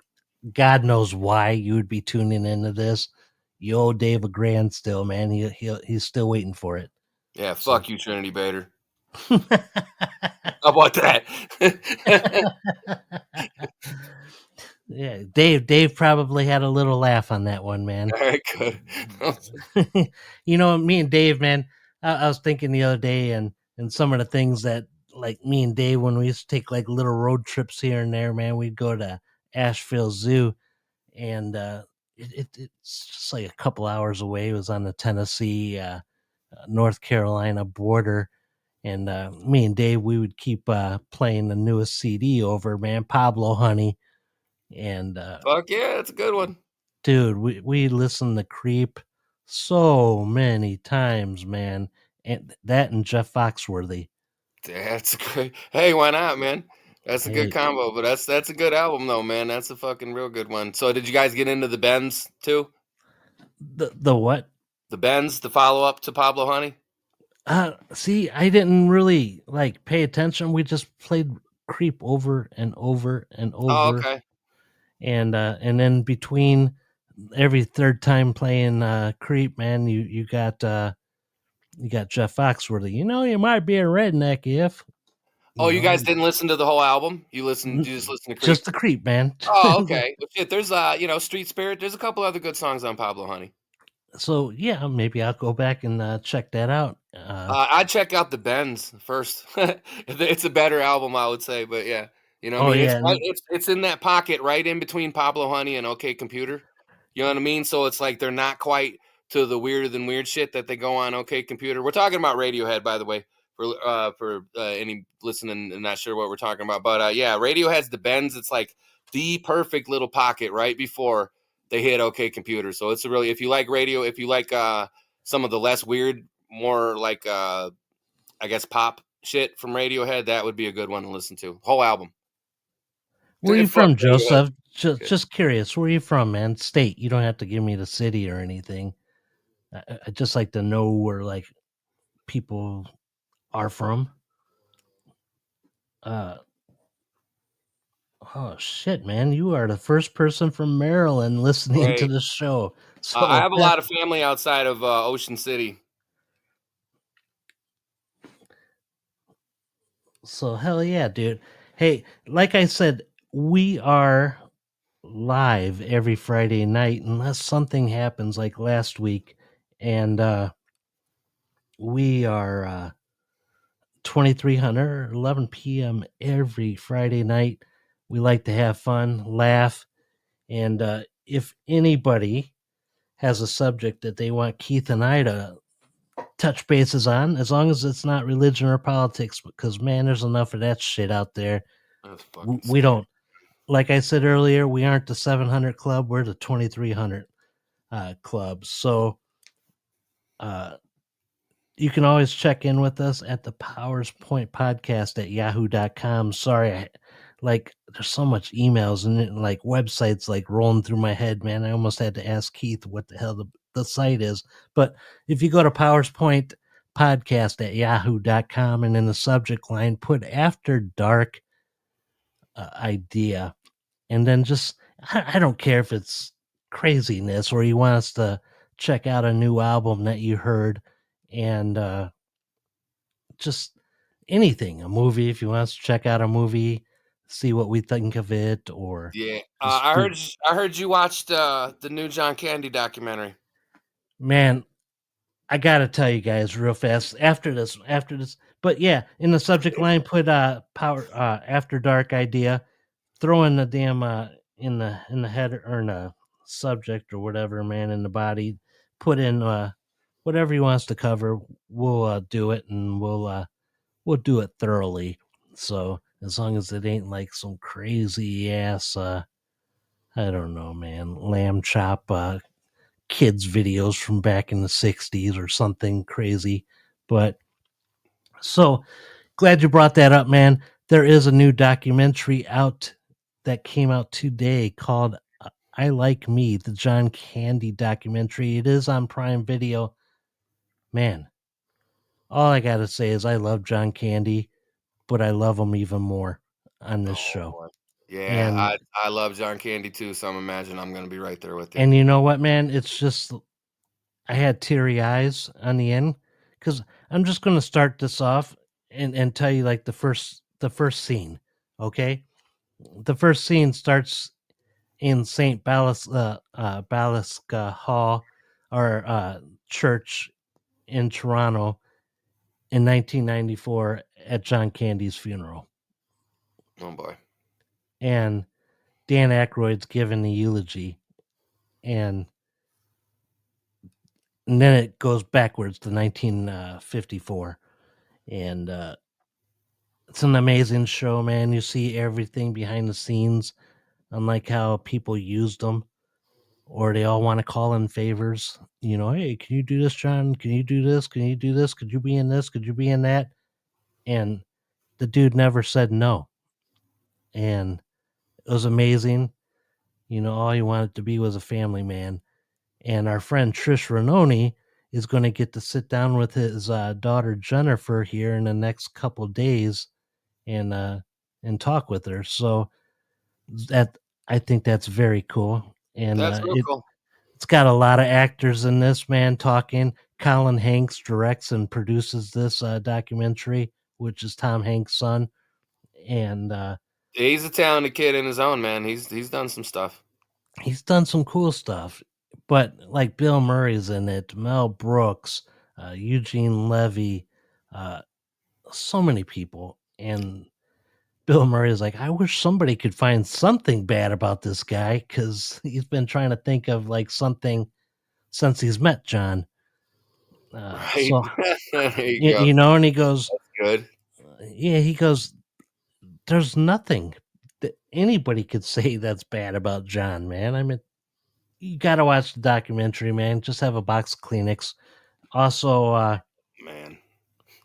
God knows why you would be tuning into this, you owe Dave a grand still, man. He's still waiting for it. Yeah, So fuck you, Trinity Bader. How about that? yeah, Dave probably had a little laugh on that one, man. All right, good. Me and Dave, man. I was thinking the other day, and some of the things that, like, me and Dave, when we used to take like little road trips here and there, man, we'd go to Asheville Zoo, and it's just like a couple hours away. It was on the Tennessee North Carolina border, and me and Dave, we would keep playing the newest CD over, man, Pablo Honey, and Fuck yeah, that's a good one. dude, we listened to Creep so many times, man, and that and Jeff Foxworthy. That's great. Hey, why not, man? That's a good Hey, combo, but that's a good album though, man. That's a fucking real good one. So did you guys get into the Bends too? the what? The Bends, the follow up to Pablo Honey? See, I didn't really like pay attention. We just played Creep over and over and Oh, over, okay. and then between every third time playing Creep, man, you got Jeff Foxworthy. You might be a redneck if Oh, you you know guys didn't listen to the whole album? You just listened to Creep? just the Creep, man. Oh, okay. Well, shit, there's Street Spirit. There's a couple other good songs on Pablo Honey. So yeah, maybe I'll go back and check that out. I'd check out the Bends first. It's a better album, I would say, but yeah, I Oh mean, yeah, it's in that pocket right in between Pablo Honey and OK Computer. You know what I mean? So it's like they're not quite to the weirder than weird shit that they go on OK Computer. We're talking about Radiohead, by the way, for any listening and not sure what we're talking about. But yeah, Radiohead's the Bends. It's like the perfect little pocket right before they hit OK Computer. So it's a really, if you like radio, if you like some of the less weird, more like I guess pop shit from Radiohead, that would be a good one to listen to. Whole album. where are you Fuck from, Radiohead. Joseph? Just curious, where are you from, man? State. You don't have to give me the city or anything. I just like to know where like people are from. Uh, oh shit, man! You are the first person from Maryland listening to Great. the show. I So have a lot of family outside of Ocean City. so hell yeah, dude. Hey, like I said, we are live every Friday night unless something happens like last week, and we are 2300 11 p.m. every Friday night. We like to have fun, laugh, and if anybody has a subject that they want Keith and I to touch bases on, as long as it's not religion or politics, because man, there's enough of that shit out there. That's fucking We stupid. don't, like I said earlier, we aren't the 700 club, we're the 2300 club. So uh, you can always check in with us at the Powers Point Podcast at yahoo.com. Sorry, like there's so much emails and like websites like rolling through my head, man. I almost had to ask Keith what the hell the site is. But if you go to Powers Point Podcast at yahoo.com and in the subject line put After Dark idea, and then just, I don't care if it's craziness or you want us to check out a new album that you heard, and just anything, a movie, if you want us to check out a movie, see what we think of it, or Yeah. just I heard you watched the new John Candy documentary. man, I gotta tell you guys real fast after this, but yeah, in the subject line put power After Dark idea, throw in the damn in the header or in the subject or whatever, man, in the body, put in whatever he wants to cover. We'll do it, and we'll do it thoroughly. So as long as it ain't like some crazy ass I don't know, man, lamb chop kids videos from back in the 60s or something crazy. But so glad you brought that up, man. There is a new documentary out that came out today called I Like Me, the John Candy documentary. It is on Prime Video. Man, all I got to say is I love John Candy, but I love him even more on this Oh show. boy. Yeah, And I love John Candy too, so I'm imagining I'm gonna be right there with you. and you know what, man? It's just I had teary eyes on the end because I'm just going to start this off and tell you like the first scene. Okay, the first scene starts in St. Baliska Hall or church in Toronto in 1994 at John Candy's funeral. Oh boy. And Dan Aykroyd's giving the eulogy. And, and then it goes backwards to 1954. And it's an amazing show, man. You see everything behind the scenes, unlike how people used them. Or they all want to call in favors. You know, hey, can you do this, John? Can you do this? Can you do this? Could you be in this? Could you be in that? And the dude never said no. And it was amazing. You know, all he wanted to be was a family man. And our friend Trish Ranoni is going to get to sit down with his daughter Jennifer here in the next couple days and talk with her. So that I think that's very cool. And That's real cool. it's got a lot of actors in this, man, talking. Colin Hanks directs and produces this documentary, which is Tom Hanks' son. And He's a talented kid in his own, man. He's done some stuff. he's done some cool stuff. But like Bill Murray's in it, Mel Brooks, Eugene Levy, uh, so many people. And Bill Murray is like, I wish somebody could find something bad about this guy because he's been trying to think of like something since he's met John. Right. So There you go. and he goes, Good. yeah, he goes, there's nothing that anybody could say that's bad about John, man. I mean, you got to watch the documentary, man. Just have a box of Kleenex. Also, Man.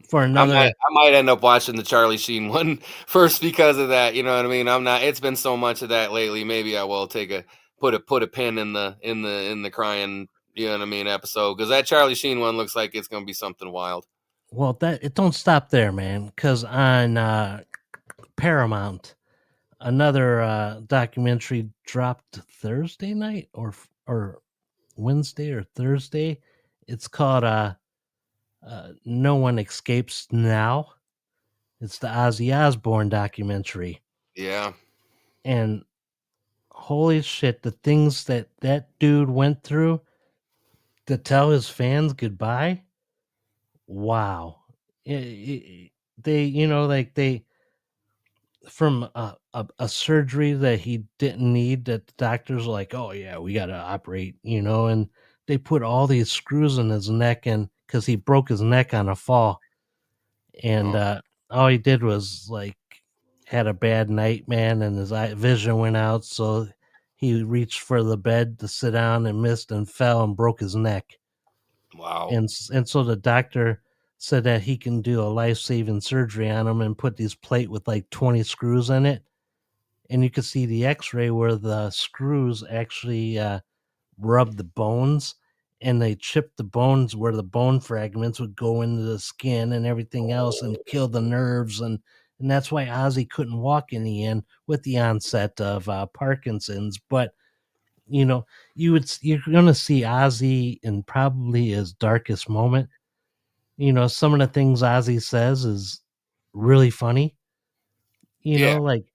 for another, I might end up watching the Charlie Sheen one first because of that. You know what I mean? I'm not. It's been so much of that lately. Maybe I will put a pin in the crying. You know what I mean? Episode because that Charlie Sheen one looks like it's gonna be something wild. well, that it don't stop there, man. Because on Paramount, another documentary dropped Thursday night or Wednesday or Thursday. It's called No One Escapes Now. It's the Ozzy Osbourne documentary. Yeah. And holy shit, the things that dude went through to tell his fans goodbye. Wow. They, like they, from a surgery that he didn't need, that the doctors were like, oh yeah, we got to operate, and they put all these screws in his neck, and because he broke his neck on a fall. And Oh, all he did was like had a bad night, man, and his vision went out, so he reached for the bed to sit down and missed and fell and broke his neck. wow. And so the doctor said that he can do a life-saving surgery on him and put this plate with like 20 screws in it, and you could see the x-ray where the screws actually rub the bones, and they chip the bones where the bone fragments would go into the skin and everything else and kill the nerves. And that's why Ozzy couldn't walk in the end with the onset of Parkinson's. But you're going to see Ozzy in probably his darkest moment. Some of the things Ozzy says is really funny. Yeah. Like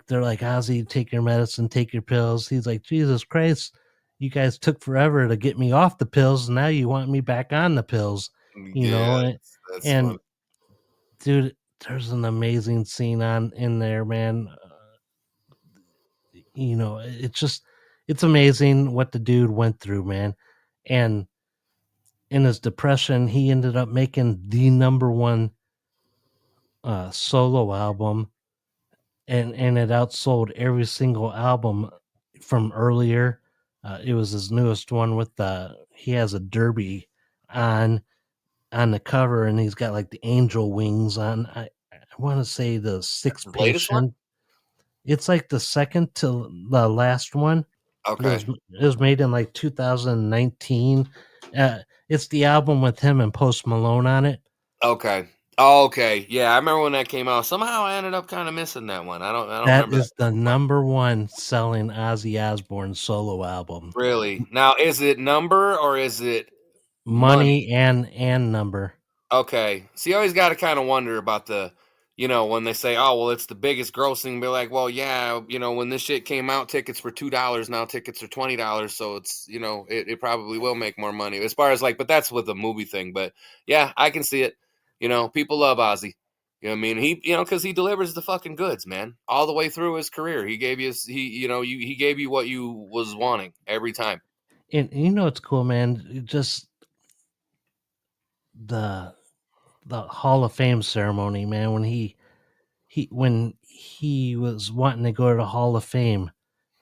they're like, Ozzy, take your medicine, take your pills. He's like, Jesus Christ, you guys took forever to get me off the pills. Now you want me back on the pills, Yeah. and, That's fun. and dude, there's an amazing scene on in there, man. It's amazing what the dude went through, man. And in his depression, he ended up making the number one solo album, and it outsold every single album from earlier. It was his newest one with he has a derby on the cover, and he's got like the angel wings on. I want to say the That's sixth his latest one. patient. It's like the second to the last one, Okay. It was made in like 2019. It's the album with him and Post Malone on it. Okay. Oh, okay. Yeah, I remember when that came out. Somehow I ended up kind of missing that one. I don't That remember that is the too much. number one selling Ozzy Osbourne solo album. Really. Now, is it number or is it money? Money and number. Okay. See, you always got to kind of wonder about when they say, "Oh, well, it's the biggest grossing." Be like, "Well, yeah, when this shit came out, tickets were $2. Now tickets are $20. So it's, it probably will make more money as far as like, but that's with a movie thing. But yeah, I can see it. People love Ozzy. You know what I mean? Because he delivers the fucking goods, man, all the way through his career. He gave you, he gave you what you was wanting every time. And it's cool, man. Just the Hall of Fame ceremony, man. When he was wanting to go to the Hall of Fame,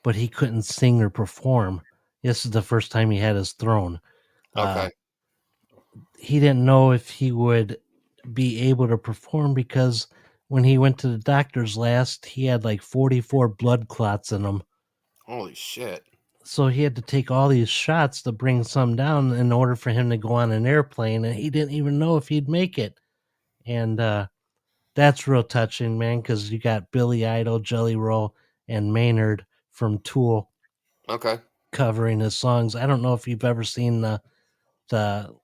but he couldn't sing or perform. This is the first time he had his throne. Uh, Okay. he didn't know if he would be able to perform because when he went to the doctor's last, he had like 44 blood clots in him. Holy shit. So he had to take all these shots to bring some down in order for him to go on an airplane, and he didn't even know if he'd make it. And that's real touching, man, because you got Billy Idol, Jelly Roll, and Maynard from Tool Okay. covering his songs. I don't know if you've ever seen the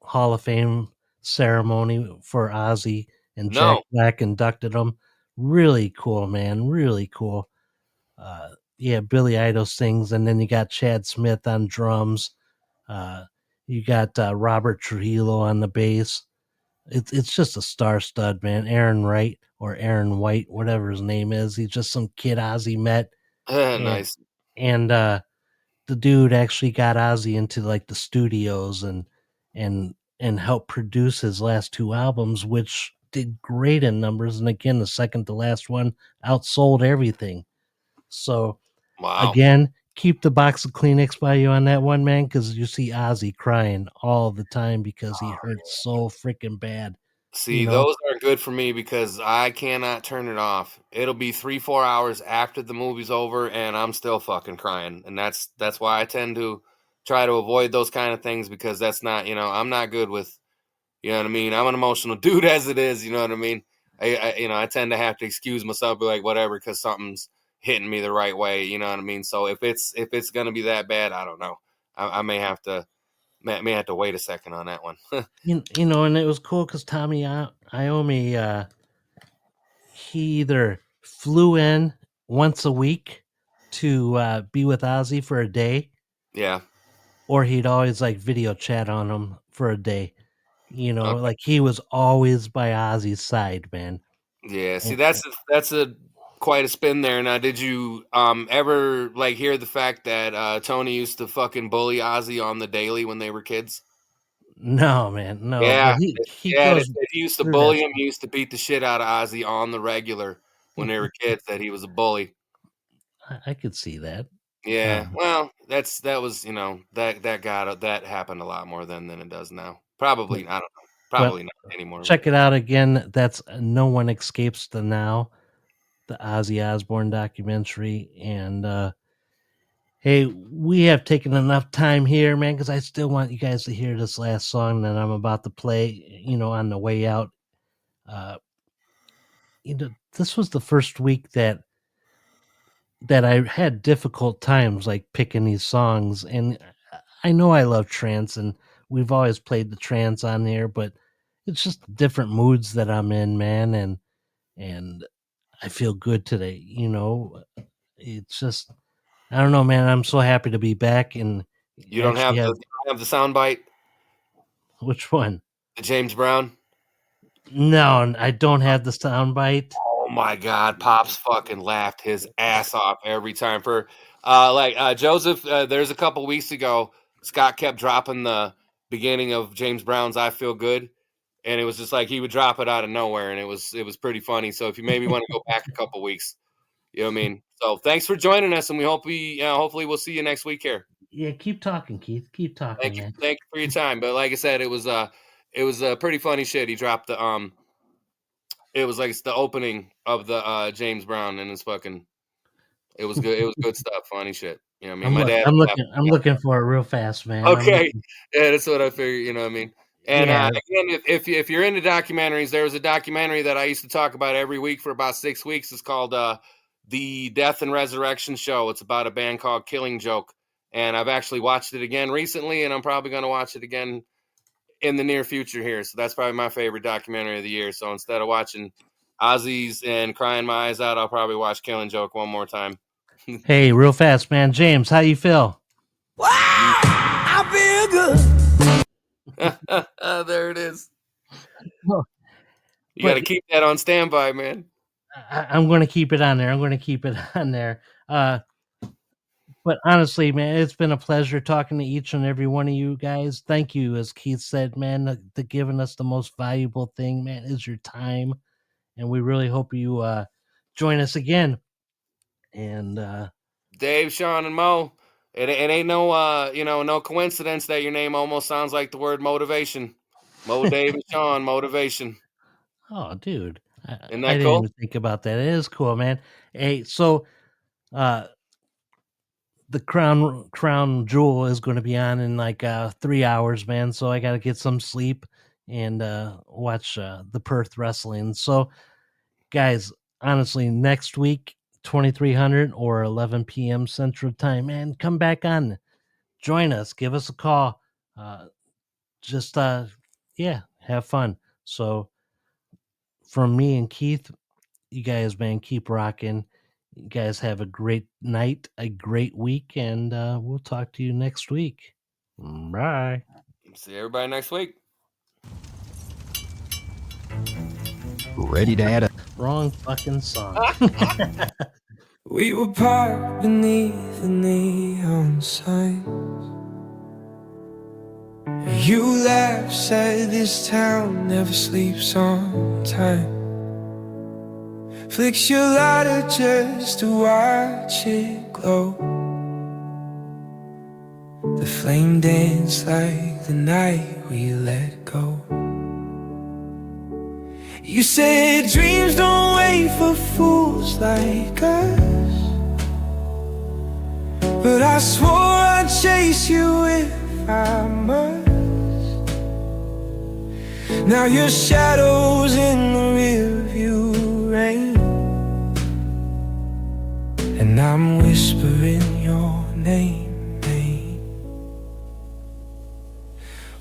Hall of Fame ceremony for Ozzy, and Jack No. Black inducted him. Really cool, man. Really cool. Yeah, Billy Idol sings, and then you got Chad Smith on drums. Uh, you got Robert Trujillo on the bass. It's just a star stud, man. Aaron Wright or Aaron White, whatever his name is. He's just some kid Ozzy met, and Nice. and the dude actually got Ozzy into like the studios and helped produce his last two albums, which did great in numbers. And again, the second to last one outsold everything. So Wow. again, keep the box of Kleenex by you on that one, man, because you see Ozzy crying all the time because he hurt so freaking bad. You See, know, those are good for me because I cannot turn it off. It'll be 3, 4 hours after the movie's over, and I'm still fucking crying. And that's why I tend to try to avoid those kind of things because that's not, I'm not good with, you know what I mean? I'm an emotional dude as it is, you know what I mean? I tend to have to excuse myself, be like, whatever, because something's hitting me the right way, you know what I mean? So if it's gonna be that bad, I don't know. I may have to wait a second on that one. and it was cool because Tommy Iommi, he either flew in once a week to be with Ozzy for a day, Yeah. or he'd always like video chat on him for a day. Okay. Like he was always by Ozzy's side, man. Yeah, see And, that's a quite a spin there. Now, did you ever like hear the fact that Tony used to fucking bully Ozzy on the daily when they were kids? no, man, no. But Yeah, he yeah, they goes said he used to through that bully him. stuff. He used to beat the shit out of Ozzy on the regular when they were kids. That he was a bully. I could see that. Yeah, Um, well, that was that happened a lot more than it does now. but, Probably I don't know. but Probably not anymore. But check it out again. That's No One Escapes the Now, the Ozzy Osbourne documentary. And hey, we have taken enough time here, man, because I still want you guys to hear this last song that I'm about to play. On the way out. Uh, this was the first week that I had difficult times like picking these songs, and I know I love trance, and we've always played the trance on there, but it's just different moods that I'm in, man, and I feel good today. It's just I don't know, man. I'm so happy to be back and you don't actually have the have you don't have the sound bite, which one? the James Brown. No, I don't have the sound bite. Oh my God, Pops fucking laughed his ass off every time. For Joseph, there's a couple weeks ago, Scott kept dropping the beginning of James Brown's "I Feel Good," and it was just like he would drop it out of nowhere, and it was pretty funny. So if you maybe want to go back a couple weeks, you know what I mean. So thanks for joining us, and we hopefully we'll see you next week here. Yeah, keep talking, Keith. Keep talking, man. Thank you for your time. But like I said, it was pretty funny shit. He dropped the it was like it's the opening of the James Brown, and it's fucking It was good. It was good stuff. Funny shit. You know what I mean? I'm My look, dad I'm was looking, I'm looking for it real fast, man. I'm okay. looking, Yeah, that's what I figured, you know what I mean? And, yeah. again, if you're into documentaries, there was a documentary that I used to talk about every week for about 6 weeks. It's called, The Death and Resurrection Show. It's about a band called Killing Joke, and I've actually watched it again recently, and I'm probably gonna watch it again in the near future here. So that's probably my favorite documentary of the year. So instead of watching Ozzy's and crying my eyes out, I'll probably watch Killing Joke one more time. Hey, real fast, man. James, how you feel? I feel good. There it is. Well, You got to but keep that on standby, man. I'm going to keep it on there. I'm going to keep it on there. But honestly, man, it's been a pleasure talking to each and every one of you guys. Thank you, as Keith said, man, the giving us the most valuable thing, man, is your time, and we really hope you join us again. And Dave, Sean, and Mo. It ain't no no coincidence that your name almost sounds like the word motivation. Mo, Dave, and Sean, motivation. oh, dude, Isn't I that didn't cool? even think about that. It is cool, man. Hey, so uh, the crown jewel is going to be on in like 3 hours, man. So I got to get some sleep and watch the Perth wrestling. So, guys, honestly, next week, 2300 or 11 p.m. Central Time, man, come back on, join us, give us a call. Just yeah, have fun. So, from me and Keith, you guys, man, keep rocking. You guys have a great night, a great week, and we'll talk to you next week. Bye. See everybody next week. Ready to add a Wrong fucking song. We were parked beneath the neon sign. You laughed, said this town never sleeps on time. Flicks your lighter just to watch it glow. The flame danced like the night we let go. You said dreams don't wait for fools like us, but I swore I'd chase you if I must. Now your shadow's in the rearview rain, and I'm whispering your name.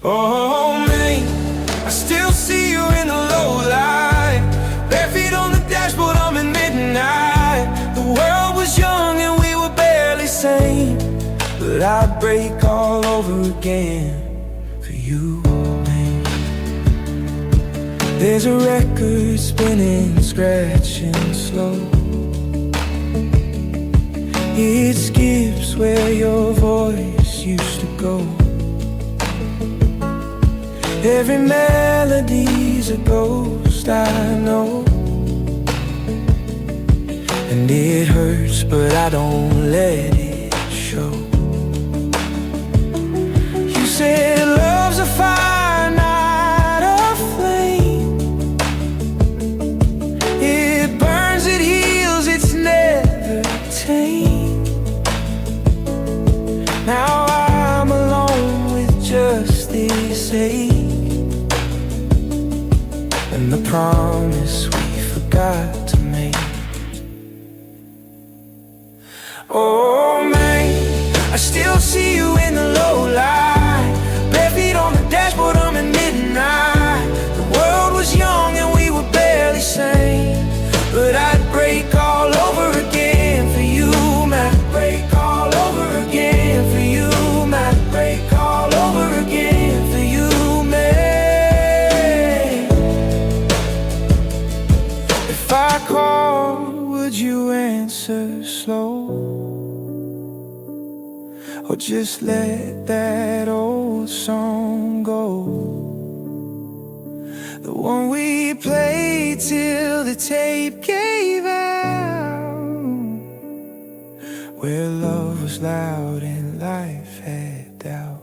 Oh man, I still see you in the low light, bare feet on the dashboard, I'm in midnight. The world was young and we were barely sane, but I'd break all over again for you, man. There's a record spinning, scratching slow. It skips where your voice used to go. Every melody's a ghost, I know, and it hurts, but I don't let it show. You said love's a fire, not a flame. It burns, it heals, it's never tame. Now I'm alone with just this ache, and the promise we forgot to make. Oh man, I still see you in the low light, bare feet on the dashboard, I'm in midnight. The world was young and we were barely sane, but I'd break all over again for you, man. Break all over again for you, man. Break all over again for you, man. If I call, would you answer slow, or just let that old song go? The one we played till the tape gave out, where love was loud and life had doubt.